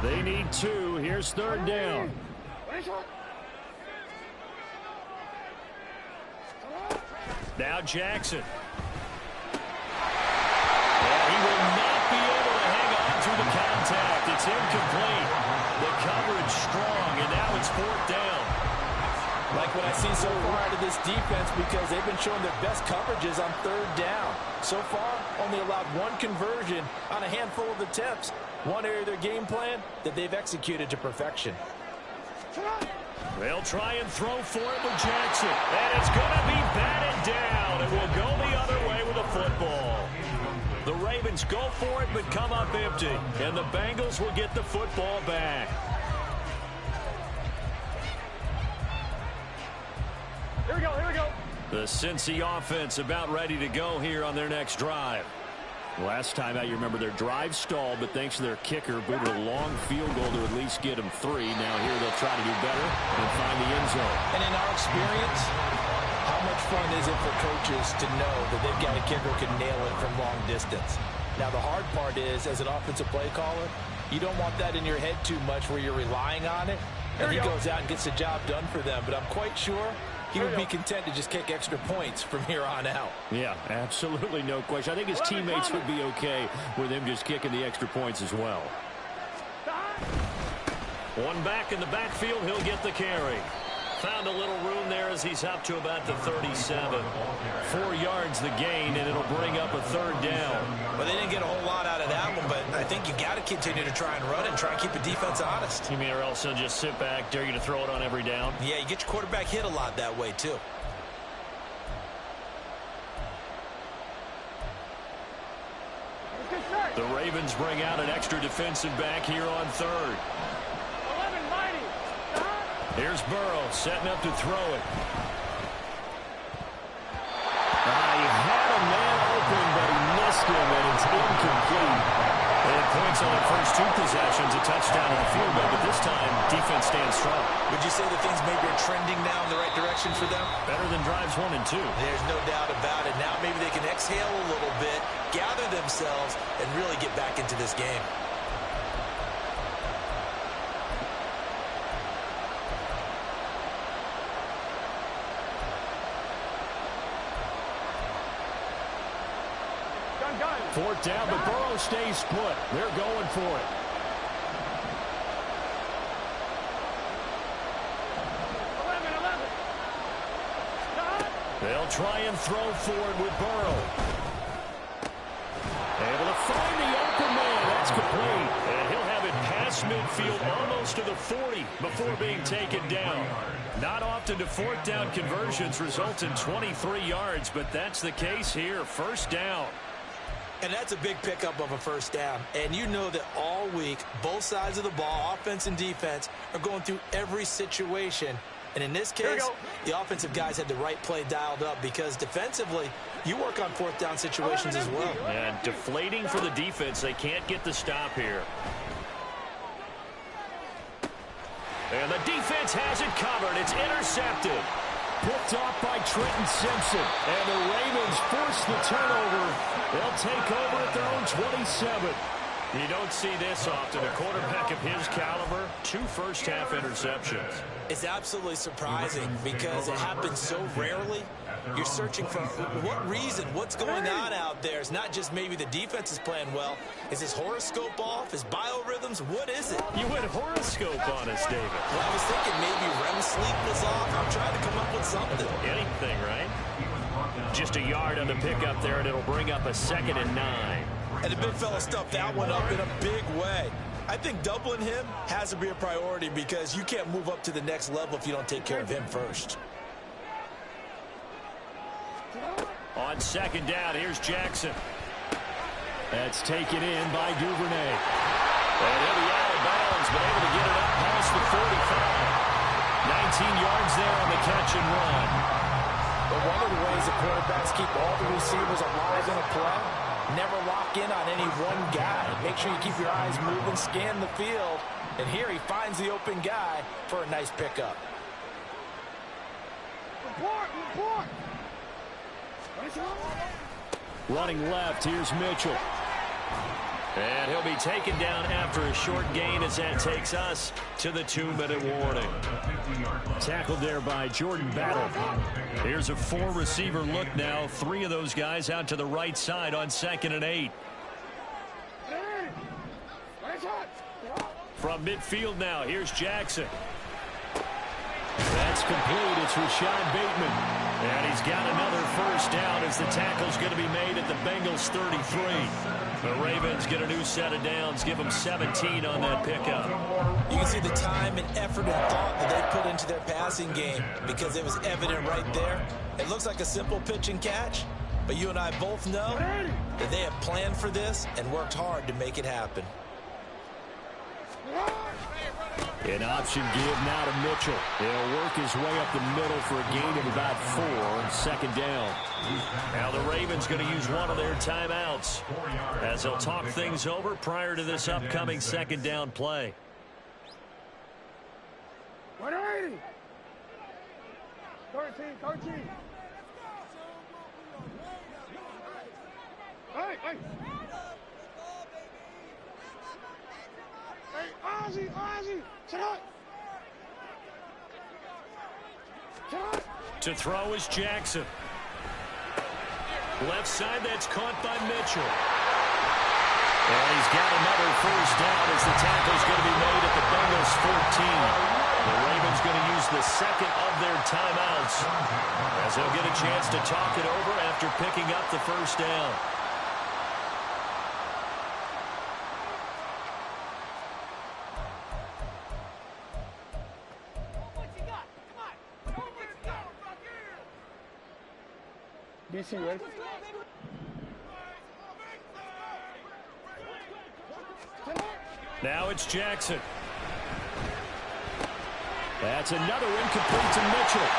here. They need 2. Here's 3rd down. Now Jackson. And he will not be able to hang on through the contact. It's incomplete. The coverage strong, and now it's 4th down. Like what I've seen so far out of this defense because they've been showing their best coverages on 3rd down. So far, only allowed 1 conversion on a handful of attempts. One area of their game plan that they've executed to perfection. They'll try and throw for it with Jackson. And it's going to be batted down. It will go the other way with a football. The Ravens go for it but come up empty. And the Bengals will get the football back. Here we go. The Cincy offense about ready to go here on their next drive. Last time out, you remember their drive stalled, but thanks to their kicker, booted a long field goal to at least get them 3. Now here they'll try to do better and find the end zone. And in our experience, how much fun is it for coaches to know that they've got a kicker who can nail it from long distance? Now the hard part is, as an offensive play caller, you don't want that in your head too much where you're relying on it. And he goes out and gets the job done for them. But I'm quite sure he would be content to just kick extra points from here on out. Yeah, absolutely no question. I think his teammates would be okay with him just kicking the extra points as well. One back in the backfield, he'll get the carry. Found a little room there as he's up to about the 37. 4 yards the gain, and it'll bring up a 3rd down. Well, they didn't get a whole lot out of that one, but I think you got to continue to try and run and try and keep the defense honest. You mean or else he'll just sit back, dare you to throw it on every down? Yeah, you get your quarterback hit a lot that way, too. The Ravens bring out an extra defensive back here on third. 11, mighty. Here's Burrow setting up to throw it. He had a man open, but he missed him, and it's incomplete. And points on the first two possessions, a touchdown in the field goal, but this time, defense stands strong. Would you say that things maybe are trending now in the right direction for them? Better than drives 1 and 2. There's no doubt about it. Now maybe they can exhale a little bit, gather themselves, and really get back into this game. Fourth down, but Burrow stays put. They're going for it. 11. They'll try and throw forward with Burrow. Able to find the open man. That's complete. And he'll have it past midfield almost to the 40 before being taken down. Not often do fourth down conversions result in 23 yards, but that's the case here. First down. And that's a big pickup of a first down. And you know that all week, both sides of the ball, offense and defense, are going through every situation. And in this case, the offensive guys had the right play dialed up because defensively, you work on fourth down situations as well. And deflating for the defense. They can't get the stop here. And the defense has it covered. It's intercepted. Picked off by Trenton Simpson. And the Ravens force the turnover. They'll take over at their own 27. You don't see this often. A quarterback of his caliber, 2 first-half interceptions. It's absolutely surprising because it happens so rarely. You're searching for what reason, what's going on out there. It's not just maybe the defense is playing well. Is his horoscope off? His biorhythms? What is it? You went horoscope on us, David. Well, I was thinking maybe REM sleep was off. I'm trying to come up with something. Anything, right? Just a yard on the pickup there, and it'll bring up a 2nd and 9. And the big fella stuffed that one up in a big way. I think doubling him has to be a priority because you can't move up to the next level if you don't take care of him first. On second down, here's Jackson. That's taken in by Duvernay. And he'll be out of bounds, but able to get it up past the 45. 19 yards there on the catch and run. But one of the ways the quarterbacks keep all the receivers alive in a play, never lock in on any one guy. Make sure you keep your eyes moving, scan the field. And here he finds the open guy for a nice pickup. Report. Running left, here's Mitchell. And he'll be taken down after a short gain as that takes us to the 2-minute warning. Tackled there by Jordan Battle. Here's a 4-receiver look now. 3 of those guys out to the right side on 2nd and 8. From midfield now, here's Jackson. That's complete. It's Rashad Bateman. And he's got another first down as the tackle's going to be made at the Bengals 33. The Ravens get a new set of downs, give them 17 on that pickup. You can see the time and effort and thought that they put into their passing game because it was evident right there. It looks like a simple pitch and catch, but you and I both know that they have planned for this and worked hard to make it happen. An option give now to Mitchell. He'll work his way up the middle for a gain of about 4. 2nd down. Now the Ravens going to use one of their timeouts as they'll talk things over prior to this upcoming 2nd down play. 180. 13. Hey. Hey, Ozzy. Sit up. To throw is Jackson. Left side, that's caught by Mitchell. And he's got another first down as the tackle's going to be made at the Bengals 14. The Ravens going to use the 2nd of their timeouts as they'll get a chance to talk it over after picking up the first down. Now it's Jackson. That's another incomplete to Mitchell.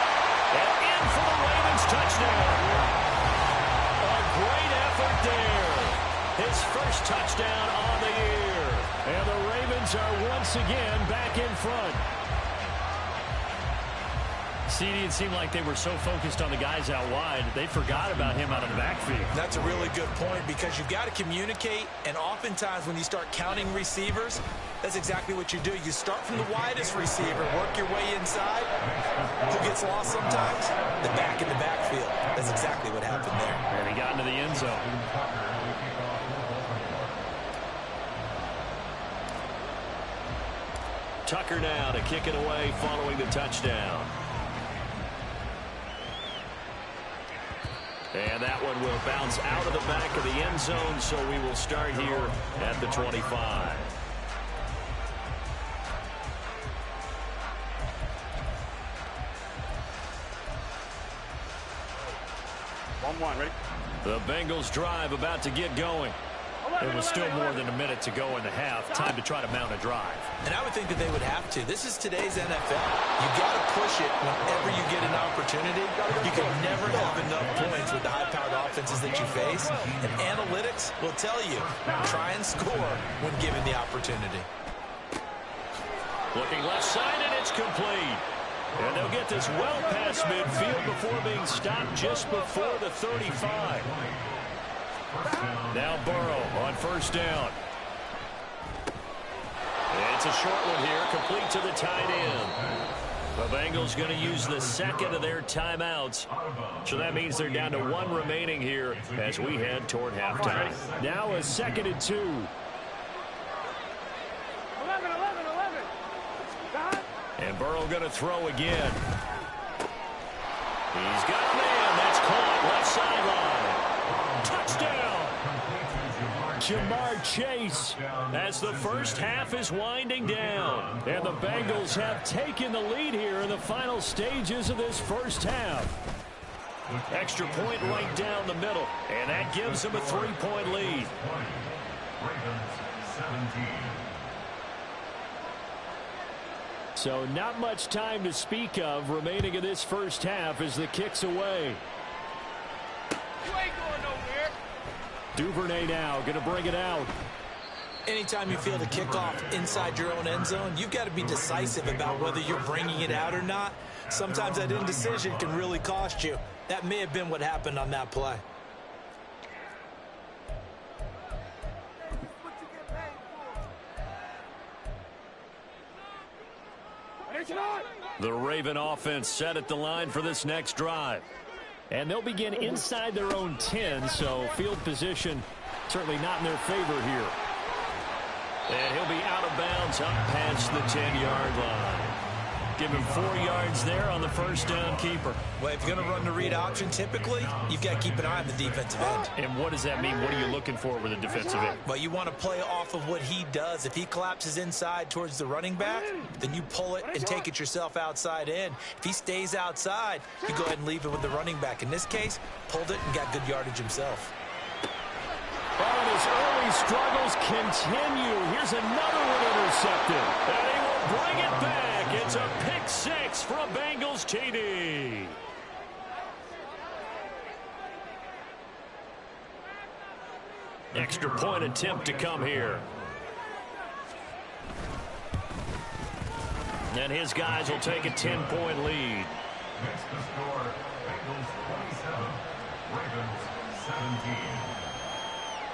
And in for the Ravens touchdown. A great effort there. His first touchdown on the year. And the Ravens are once again back in front. CD, it seemed like they were so focused on the guys out wide, they forgot about him out of the backfield. That's a really good point because you've got to communicate, and oftentimes when you start counting receivers, that's exactly what you do. You start from the widest receiver, work your way inside. Who gets lost sometimes? The back in the backfield. That's exactly what happened there. And he got into the end zone. Tucker now to kick it away following the touchdown. And that one will bounce out of the back of the end zone, so we will start here at the 25. 1-1, ready? The Bengals drive about to get going. There was still more than a minute to go in the half. Time to try to mount a drive. And I would think that they would have to. This is today's NFL. You got to push it whenever you get an opportunity. You can never have enough points with the high-powered offenses that you face. And analytics will tell you, try and score when given the opportunity. Looking left side, and it's complete. And they'll get this well past midfield before being stopped just before the 35. Now Burrow on first down. It's a short one here, complete to the tight end. The Bengals going to use the second of their timeouts. So that means they're down to one remaining here as we head toward halftime. Now a 2nd and 2. 11. And Burrow going to throw again. He's got a man. That's caught left sideline. Touchdown. Jamar Chase as the first half is winding down. And the Bengals have taken the lead here in the final stages of this first half. Extra point right down the middle. And that gives them a 3-point lead. Ravens 17. So not much time to speak of remaining in this first half as the kick's away. You ain't going nowhere. Duvernay now going to bring it out. Anytime you feel the kickoff inside your own end zone, you've got to be decisive about whether you're bringing it out or not. Sometimes that indecision can really cost you. That may have been what happened on that play. The Raven offense set at the line for this next drive. And they'll begin inside their own 10, so field position certainly not in their favor here. And he'll be out of bounds up past the 10-yard line. Give him 4 yards there on the first down keeper. Well, if you're going to run the read option, typically, you've got to keep an eye on the defensive end. And what does that mean? What are you looking for with a defensive end? Well, you want to play off of what he does. If he collapses inside towards the running back, then you pull it and take it yourself outside in. If he stays outside, you go ahead and leave it with the running back. In this case, pulled it and got good yardage himself. And his early struggles continue. Here's another one intercepted. And he will bring it back. It's a pick 6 for a Bengals TD. Extra point attempt to come here. And his guys will take a 10-point lead. Next to score, Bengals 27, Ravens 17.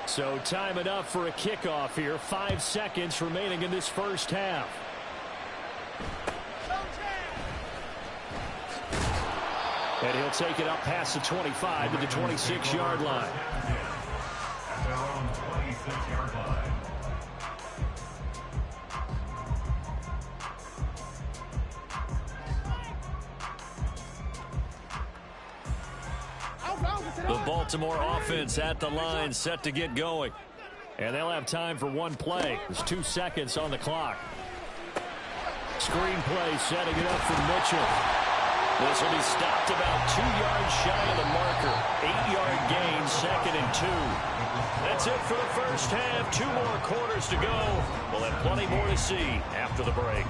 So time enough for a kickoff here. 5 seconds remaining in this first half. And he'll take it up past the 25 to the 26-yard line. At their own 26-yard line. The Baltimore offense at the line, set to get going. And they'll have time for one play. There's 2 seconds on the clock. Screen play setting it up for Mitchell. This will be stopped about 2 yards shy of the marker. 8-yard gain, 2nd and 2. That's it for the first half. 2 more quarters to go. We'll have plenty more to see after the break.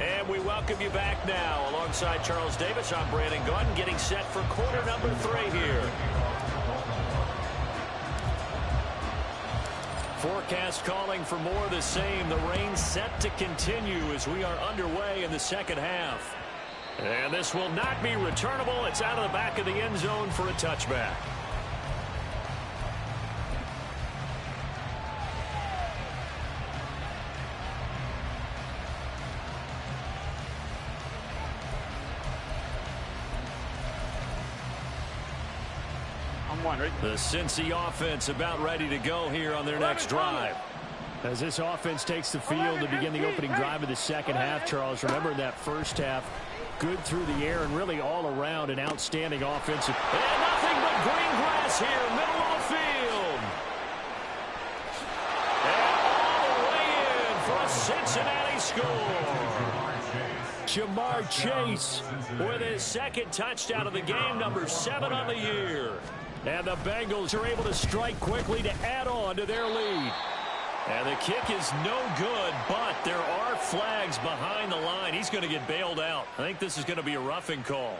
And we welcome you back now. Alongside Charles Davis, I'm Brandon Gaudin, getting set for quarter number 3 here. Forecast calling for more of the same. The rain set to continue as we are underway in the second half. And this will not be returnable. It's out of the back of the end zone for a touchback. The Cincy offense about ready to go here on their next drive. As this offense takes the field to begin the opening drive of the second half, Charles, remember that first half, good through the air and really all around an outstanding offensive. And nothing but green grass here, middle of the field. And all the way in for a Cincinnati score. Jamar Chase with his second touchdown of the game, number 7 on the year. And the Bengals are able to strike quickly to add on to their lead. And the kick is no good, but there are flags behind the line. He's going to get bailed out. I think this is going to be a roughing call.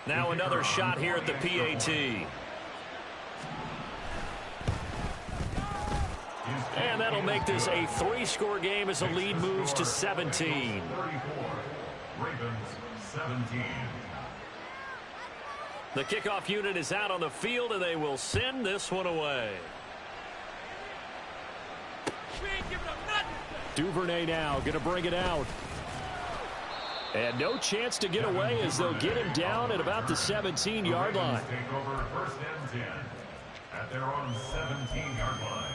Now another shot here at the PAT. And that'll make this a 3-score game as the lead moves to 17. 34, Ravens 17. The kickoff unit is out on the field, and they will send this one away. Duvernay now going to bring it out. And no chance to get away as they'll get him down at about the 17-yard line. Take over first and 10 at their own 17-yard line.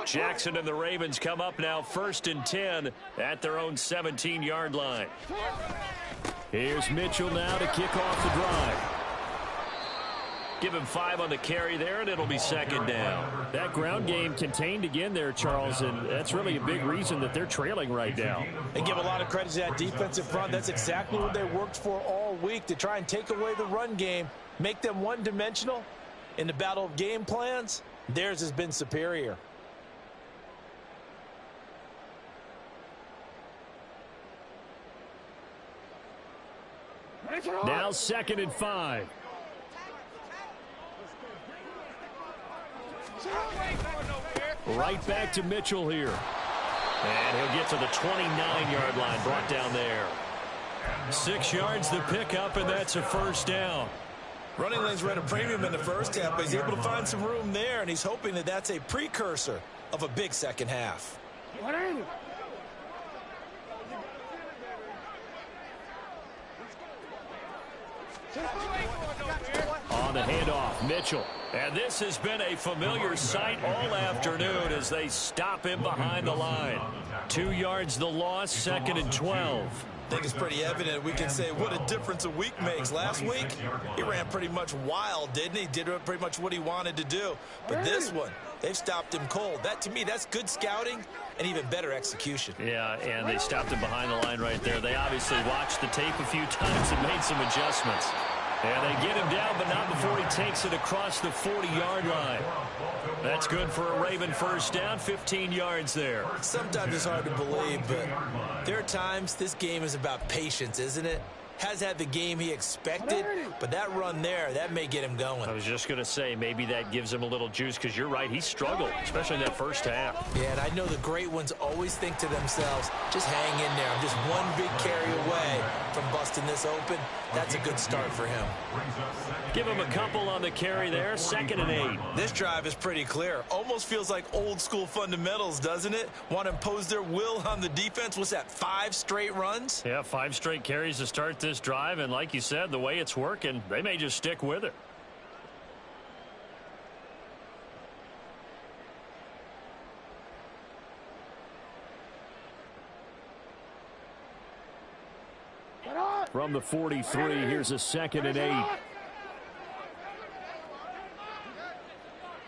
Jackson and the Ravens come up now first and 10 at their own 17-yard line. Here's Mitchell now to kick off the drive. Give him 5 on the carry there, and it'll be second down. That ground game contained again there, Charles, and that's really a big reason that they're trailing right now. They give a lot of credit to that defensive front. That's exactly what they worked for all week, to try and take away the run game, make them one-dimensional. In the battle of game plans, theirs has been superior. Now second and 5. Right back to Mitchell here. And he'll get to the 29-yard line, brought down there. 6 yards the pickup, and that's a first down. Running lanes were at a premium in the first half, but he's able to find some room there, and he's hoping that that's a precursor of a big second half. On the handoff, Mitchell. And this has been a familiar sight all afternoon as they stop him behind the line. 2 yards the loss, second and 12. I think it's pretty evident. We can say what a difference a week makes. Last week, he ran pretty much wild, didn't he? Did pretty much what he wanted to do. But this one, they've stopped him cold. That, to me, that's good scouting and even better execution. Yeah, and they stopped him behind the line right there. They obviously watched the tape a few times and made some adjustments. And they get him down, but not before he takes it across the 40-yard line. That's good for a Raven first down, 15 yards there. Sometimes it's hard to believe, but there are times this game is about patience, isn't it? Has had the game he expected, but that run there, that may get him going. I was just going to say, maybe that gives him a little juice, because you're right, he struggled, especially in that first half. Yeah, and I know the great ones always think to themselves, just hang in there. I'm just one big carry away from busting this open. That's a good start for him. Give him a couple on the carry there, second and 8. This drive is pretty clear. Almost feels like old school fundamentals, doesn't it? Want to impose their will on the defense. What's that, 5 straight runs? Yeah, 5 straight carries to start this drive, and like you said, the way it's working, they may just stick with it. From the 43, here's a second and 8.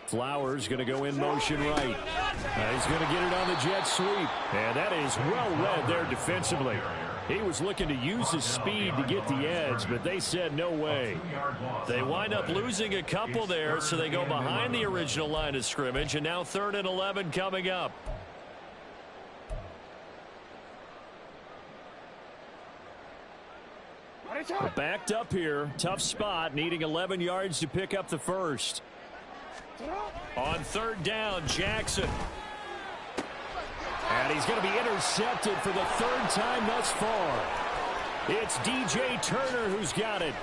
Flowers going to go in motion right. He's going to get it on the jet sweep. And that is well read there defensively. He was looking to use his speed to get the edge, but they said no way. They wind up losing a couple there, so they go behind the original line of scrimmage, and now 3rd and 11 coming up. Backed up here. Tough spot, needing 11 yards to pick up the first. On 3rd down, Jackson. And he's going to be intercepted for the 3rd time thus far. It's DJ Turner who's got it.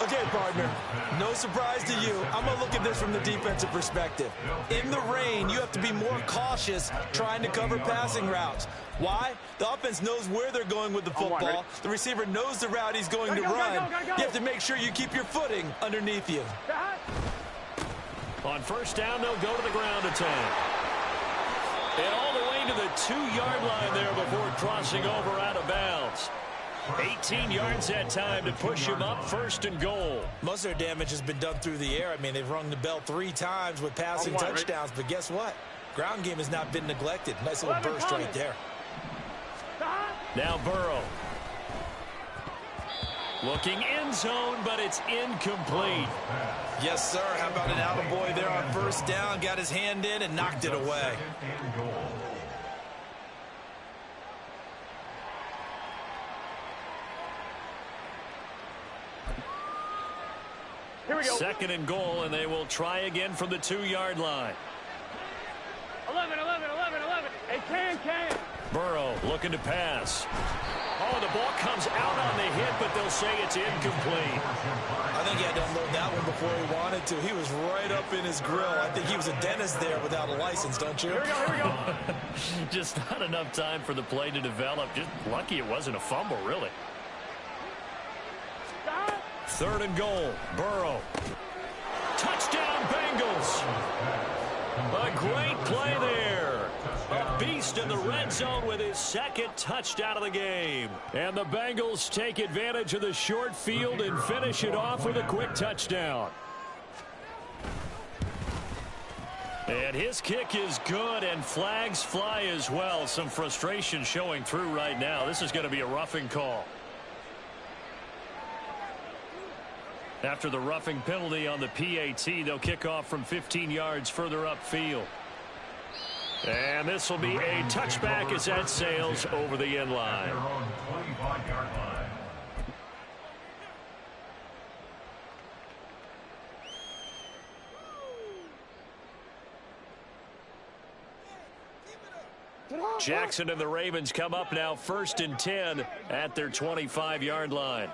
Okay, partner, no surprise to you. I'm going to look at this from the defensive perspective. In the rain, you have to be more cautious trying to cover passing routes. Why? The offense knows where they're going with the football. The receiver knows the route he's going to run. You have to make sure you keep your footing underneath you. On 1st down, they'll go to the ground attack. And all the way to the 2-yard line there before crossing over out of bounds. 18 yards that time to push him up 1st and goal. Most of their damage has been done through the air. I mean, they've rung the bell 3 times with passing touchdowns, but guess what? Ground game has not been neglected. Nice little burst right there. Now Burrow. Looking end zone, but it's incomplete. Yes, sir. How about an attaboy there on 1st down? Got his hand in and knocked it away. Here we go. 2nd and goal, and they will try again from the 2-yard line. 11. Hey, can. Burrow looking to pass. Oh, the ball comes out on the hit, but they'll say it's incomplete. I think he had to unload that one before he wanted to. He was right up in his grill. I think he was a dentist there without a license, don't you? Here we go. Just not enough time for the play to develop. Just lucky it wasn't a fumble, really. 3rd and goal. Burrow. Touchdown, Bengals. A great play there. A beast in the red zone with his 2nd touchdown of the game. And the Bengals take advantage of the short field and finish it off with a quick touchdown. And his kick is good, and flags fly as well. Some frustration showing through right now. This is going to be a roughing call. After the roughing penalty on the PAT, they'll kick off from 15 yards further upfield. And this will be a touchback as that sails over the end line. Jackson and the Ravens come up now 1st and 10 at their 25-yard line.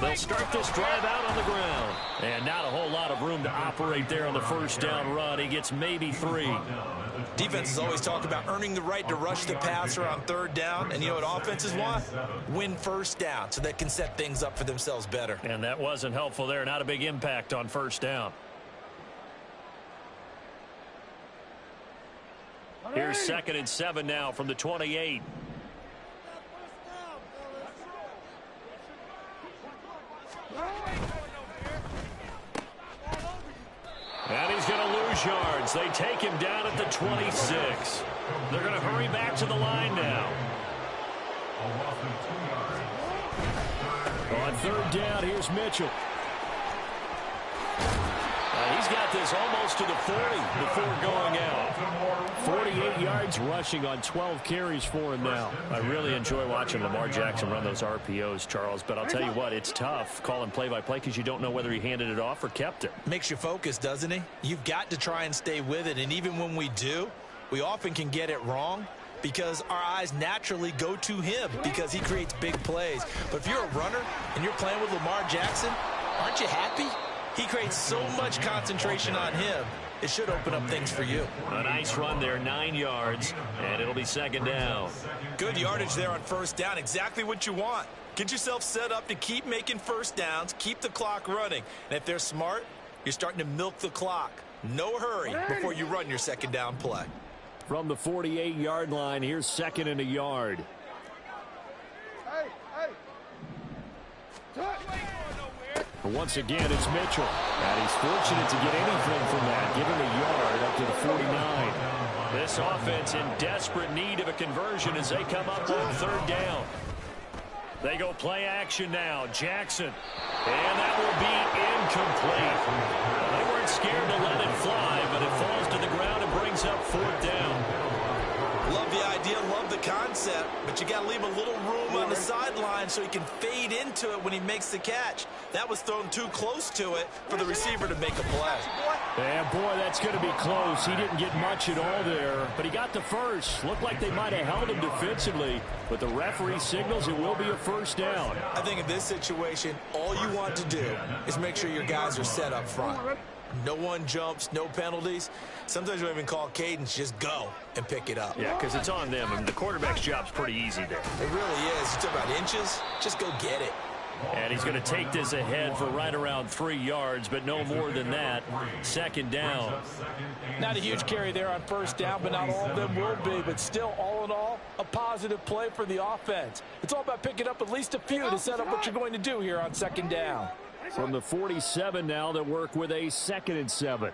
They'll start this drive out on the ground. And not a whole lot of room to operate there on the 1st down run. He gets maybe 3. Defenses always talk about earning the right to rush the passer on 3rd down. And you know what offenses want? Win 1st down so they can set things up for themselves better. And that wasn't helpful there. Not a big impact on 1st down. Here's 2nd and 7 now from the 28. And he's going to lose yards. They take him down at the 26. They're going to hurry back to the line now. On 3rd down, here's Mitchell. He's got this almost to the 40 before going out. 48 yards rushing on 12 carries for him now. I really enjoy watching Lamar Jackson run those RPOs, Charles, but I'll tell you what, it's tough calling play-by-play because you don't know whether he handed it off or kept it. Makes you focus, doesn't he? You've got to try and stay with it, and even when we do, we often can get it wrong because our eyes naturally go to him because he creates big plays. But if you're a runner and you're playing with Lamar Jackson, aren't you happy? He creates so much concentration on him. It should open up things for you. A nice run there, 9 yards, and it'll be 2nd down. Good yardage there on 1st down. Exactly what you want. Get yourself set up to keep making 1st downs, keep the clock running. And if they're smart, you're starting to milk the clock. No hurry before you run your 2nd down play. From the 48-yard line, here's 2nd and a yard. Hey. Once again, it's Mitchell. And he's fortunate to get anything from that. Give him a yard up to the 49. This offense in desperate need of a conversion as they come up on third down. They go play action now. Jackson. And that will be incomplete. They weren't scared to let it fly, but it falls to the ground and brings up fourth down. Love the idea, love the concept, but you got to leave a little room on the sideline so he can fade into it when he makes the catch. That was thrown too close to it for the receiver to make a play. Yeah, boy, that's going to be close. He didn't get much at all there, but he got the first. Looked like they might have held him defensively, but the referee signals it will be a first down. I think in this situation, all you want to do is make sure your guys are set up front. No one jumps, no penalties. Sometimes we don't even call cadence, just go and pick it up. Yeah, because it's on them, and the quarterback's job's pretty easy there. It really is. You talk about inches, just go get it. And he's going to take this ahead for right around 3 yards, but no more than that. Second down. Not a huge carry there on first down, but not all of them will be. But still, all in all, a positive play for the offense. It's all about picking up at least a few to set up what you're going to do here on second down. From the 47 now, they work with a 2nd and 7.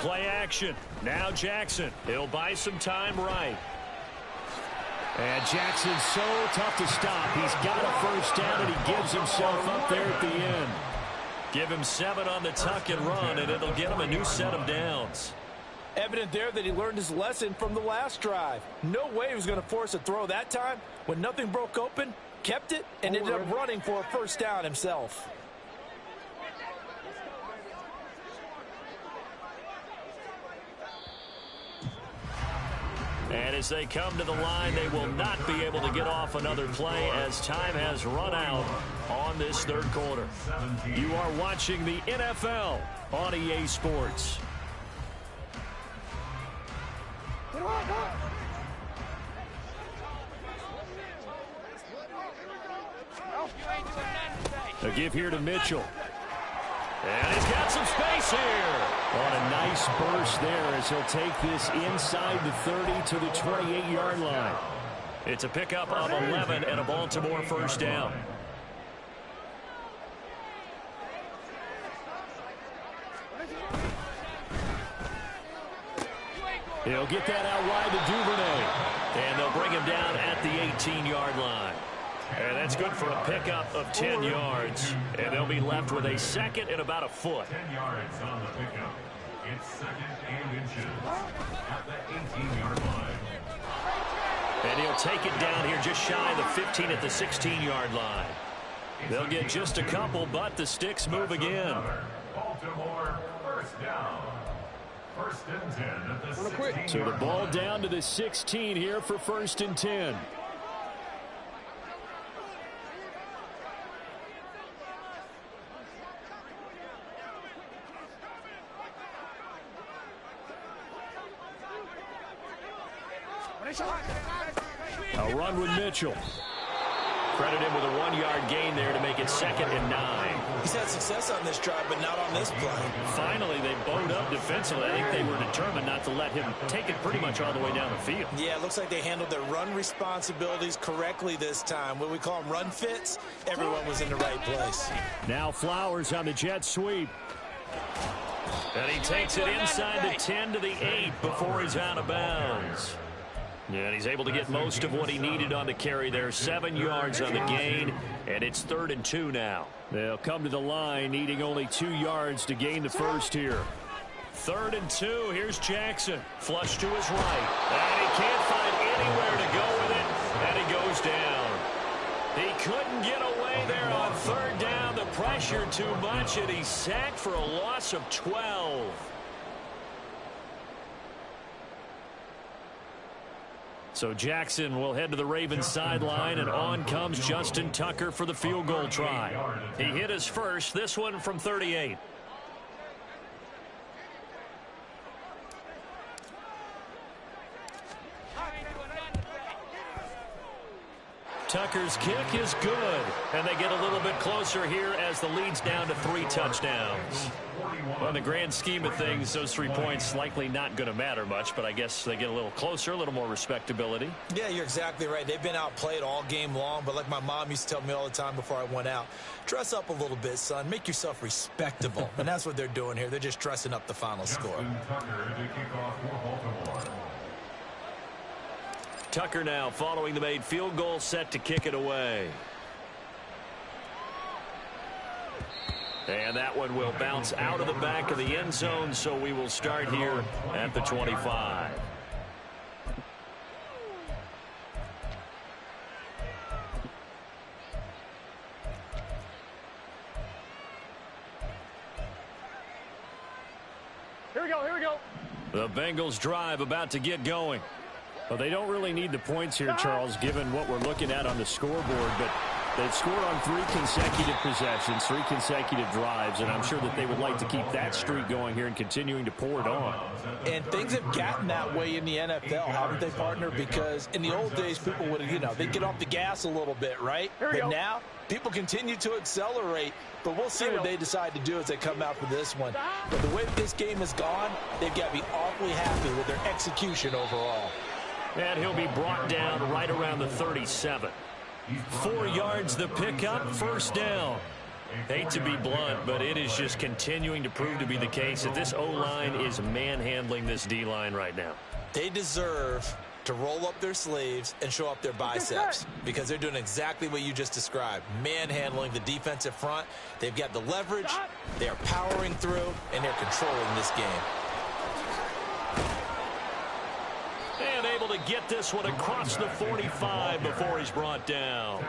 Play action. Now Jackson. He'll buy some time right. And Jackson's so tough to stop. He's got a first down, and he gives himself up there at the end. Give him 7 on the tuck and run, and it'll get him a new set of downs. Evident there that he learned his lesson from the last drive. No way he was going to force a throw that time. When nothing broke open, kept it, and ended up running for a first down himself. And as they come to the line, they will not be able to get off another play as time has run out on this third quarter. You are watching the NFL on EA Sports. A give here to Mitchell. And he's got some space here. On a nice burst there as he'll take this inside the 30 to the 28-yard line. It's a pickup of 11 and a Baltimore first down. He'll get that out wide to Duvernay. And they'll bring him down at the 18-yard line. And that's good for a pickup of 10 yards. And they'll be left with a 2nd and about a foot. 10 yards on the pickup. It's 2nd and inches at the 18-yard line. And he'll take it down here just shy of the 15 at the 16-yard line. They'll get just a couple, but the sticks move again. Baltimore first down. 1st and 10 at the 16. So the ball down to the 16 here for 1st and 10. A run with Mitchell. Credit him with a 1-yard gain there to make it 2nd and 9. He's had success on this drive, but not on this play. Finally, they bowed up defensively. I think they were determined not to let him take it pretty much all the way down the field. Yeah, it looks like they handled their run responsibilities correctly this time. When we call them run fits, everyone was in the right place. Now Flowers on the jet sweep. And he takes it inside the 10 to the 8 before he's out of bounds. And he's able to get most of what he needed on the carry there. 7 yards on the gain, and it's 3rd and 2 now. They'll come to the line, needing only 2 yards to gain the first here. 3rd and 2, here's Jackson. Flush to his right. And he can't find anywhere to go with it, and he goes down. He couldn't get away there on 3rd down. The pressure too much, and he's sacked for a loss of 12. So Jackson will head to the Ravens sideline, and on comes Justin Tucker for the field goal try. He hit his first, this one from 38. Tucker's kick is good, and they get a little bit closer here as the lead's down to 3 touchdowns. Well, in the grand scheme of things, those 3 points likely not going to matter much, but I guess they get a little closer, a little more respectability. Yeah, you're exactly right. They've been outplayed all game long, but like my mom used to tell me all the time before I went out, dress up a little bit, son. Make yourself respectable. And that's what they're doing here. They're just dressing up the final score. Tucker now following the made field goal, set to kick it away. And that one will bounce out of the back of the end zone, so we will start here at the 25. Here we go, here we go. The Bengals drive about to get going. Well, they don't really need the points here, Charles, given what we're looking at on the scoreboard, but they've scored on 3 consecutive possessions, 3 consecutive drives, and I'm sure that they would like to keep that streak going here and continuing to pour it on. And things have gotten that way in the NFL, haven't they, partner? Because in the old days, people would, they'd get off the gas a little bit, right? But now, people continue to accelerate, but we'll see what they decide to do as they come out for this one. But the way this game has gone, they've got to be awfully happy with their execution overall. And he'll be brought down right around the 37. 4 yards the pickup, first down. Hate to be blunt, but it is just continuing to prove to be the case that this O-line is manhandling this D-line right now. They deserve to roll up their sleeves and show up their biceps because they're doing exactly what you just described, manhandling the defensive front. They've got the leverage, they're powering through, and they're controlling this game. And able to get this one across the 45 before he's brought down.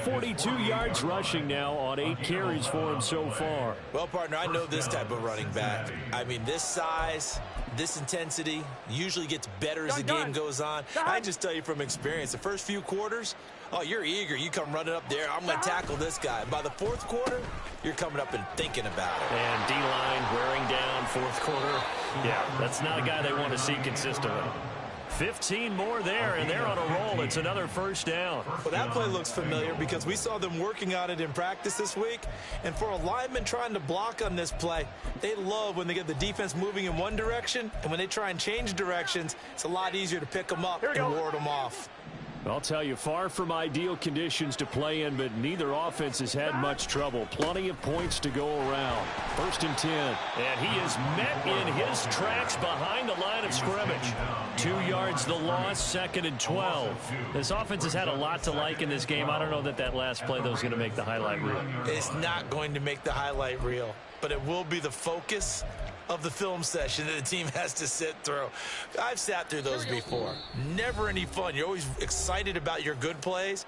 42 yards rushing now on 8 carries for him so far. Well, partner, I know this type of running back. I mean, this size, this intensity usually gets better as the game goes on. I just tell you from experience, the first few quarters, oh, you're eager. You come running up there. I'm going to tackle this guy. By the 4th quarter, you're coming up and thinking about it. And D-line wearing down 4th quarter. Yeah, that's not a guy they want to see consistently. 15 more there, and they're on a roll. It's another first down. Well, that play looks familiar because we saw them working on it in practice this week. And for a lineman trying to block on this play, they love when they get the defense moving in one direction. And when they try and change directions, it's a lot easier to pick them up and ward them off. I'll tell you, far from ideal conditions to play in, but neither offense has had much trouble. Plenty of points to go around. 1st and 10. And he is met in his tracks behind the line of scrimmage. 2 yards the loss, 2nd and 12. This offense has had a lot to like in this game. I don't know that that last play, though, is going to make the highlight reel. It's not going to make the highlight reel, but it will be the focus of the film session that the team has to sit through. I've sat through those before. Never any fun. You're always excited about your good plays,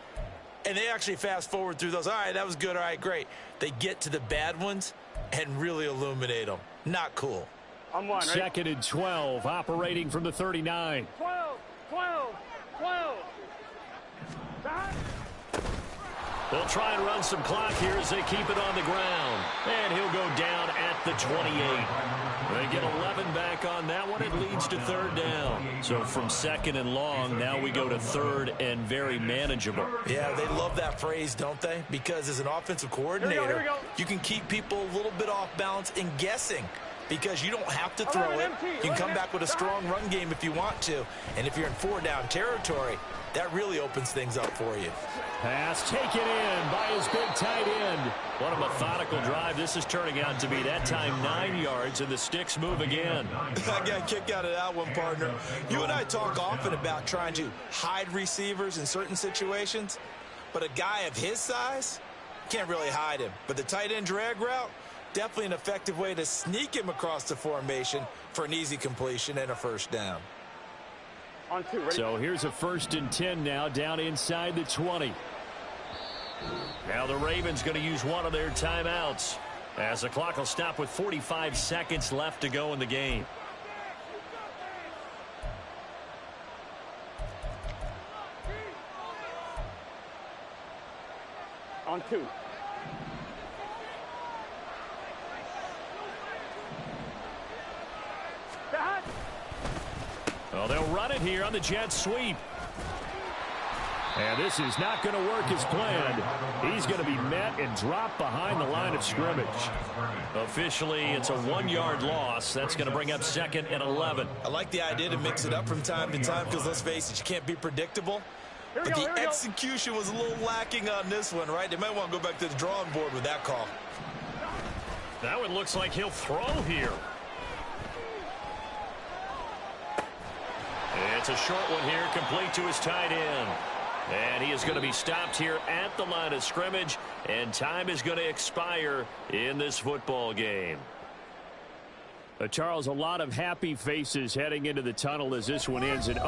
and they actually fast forward through those. All right, that was good. All right, great. They get to the bad ones and really illuminate them. Not cool. I'm one, right? 2nd and 12, operating from the 39. 12. They'll try and run some clock here as they keep it on the ground. And he'll go down at the 28. They get 11 back on that one. It leads to 3rd down. So from 2nd and long, now we go to 3rd and very manageable. Yeah, they love that phrase, don't they? Because as an offensive coordinator, you can keep people a little bit off balance and guessing. Because you don't have to throw it. You can come back with a strong run game if you want to. And if you're in 4-down territory, that really opens things up for you. Pass taken in by his big tight end. What a methodical drive this is turning out to be. That time 9 yards, and the sticks move again. I got a kick out of that one, partner. You and I talk often about trying to hide receivers in certain situations. But a guy of his size, can't really hide him. But the tight end drag route, definitely an effective way to sneak him across the formation for an easy completion and a first down. On 2, ready? So here's a 1st and 10 now, down inside the 20. Now the Ravens going to use one of their timeouts as the clock will stop with 45 seconds left to go in the game. On 2. Well, they'll run it here on the jet sweep. And this is not going to work as planned. He's going to be met and dropped behind the line of scrimmage. Officially, it's a 1-yard loss. That's going to bring up 2nd and 11. I like the idea to mix it up from time to time because, let's face it, you can't be predictable. But the execution was a little lacking on this one, right? They might want to go back to the drawing board with that call. That one looks like he'll throw here. It's a short one here, complete to his tight end. And he is going to be stopped here at the line of scrimmage, and time is going to expire in this football game. Charles, a lot of happy faces heading into the tunnel as this one ends.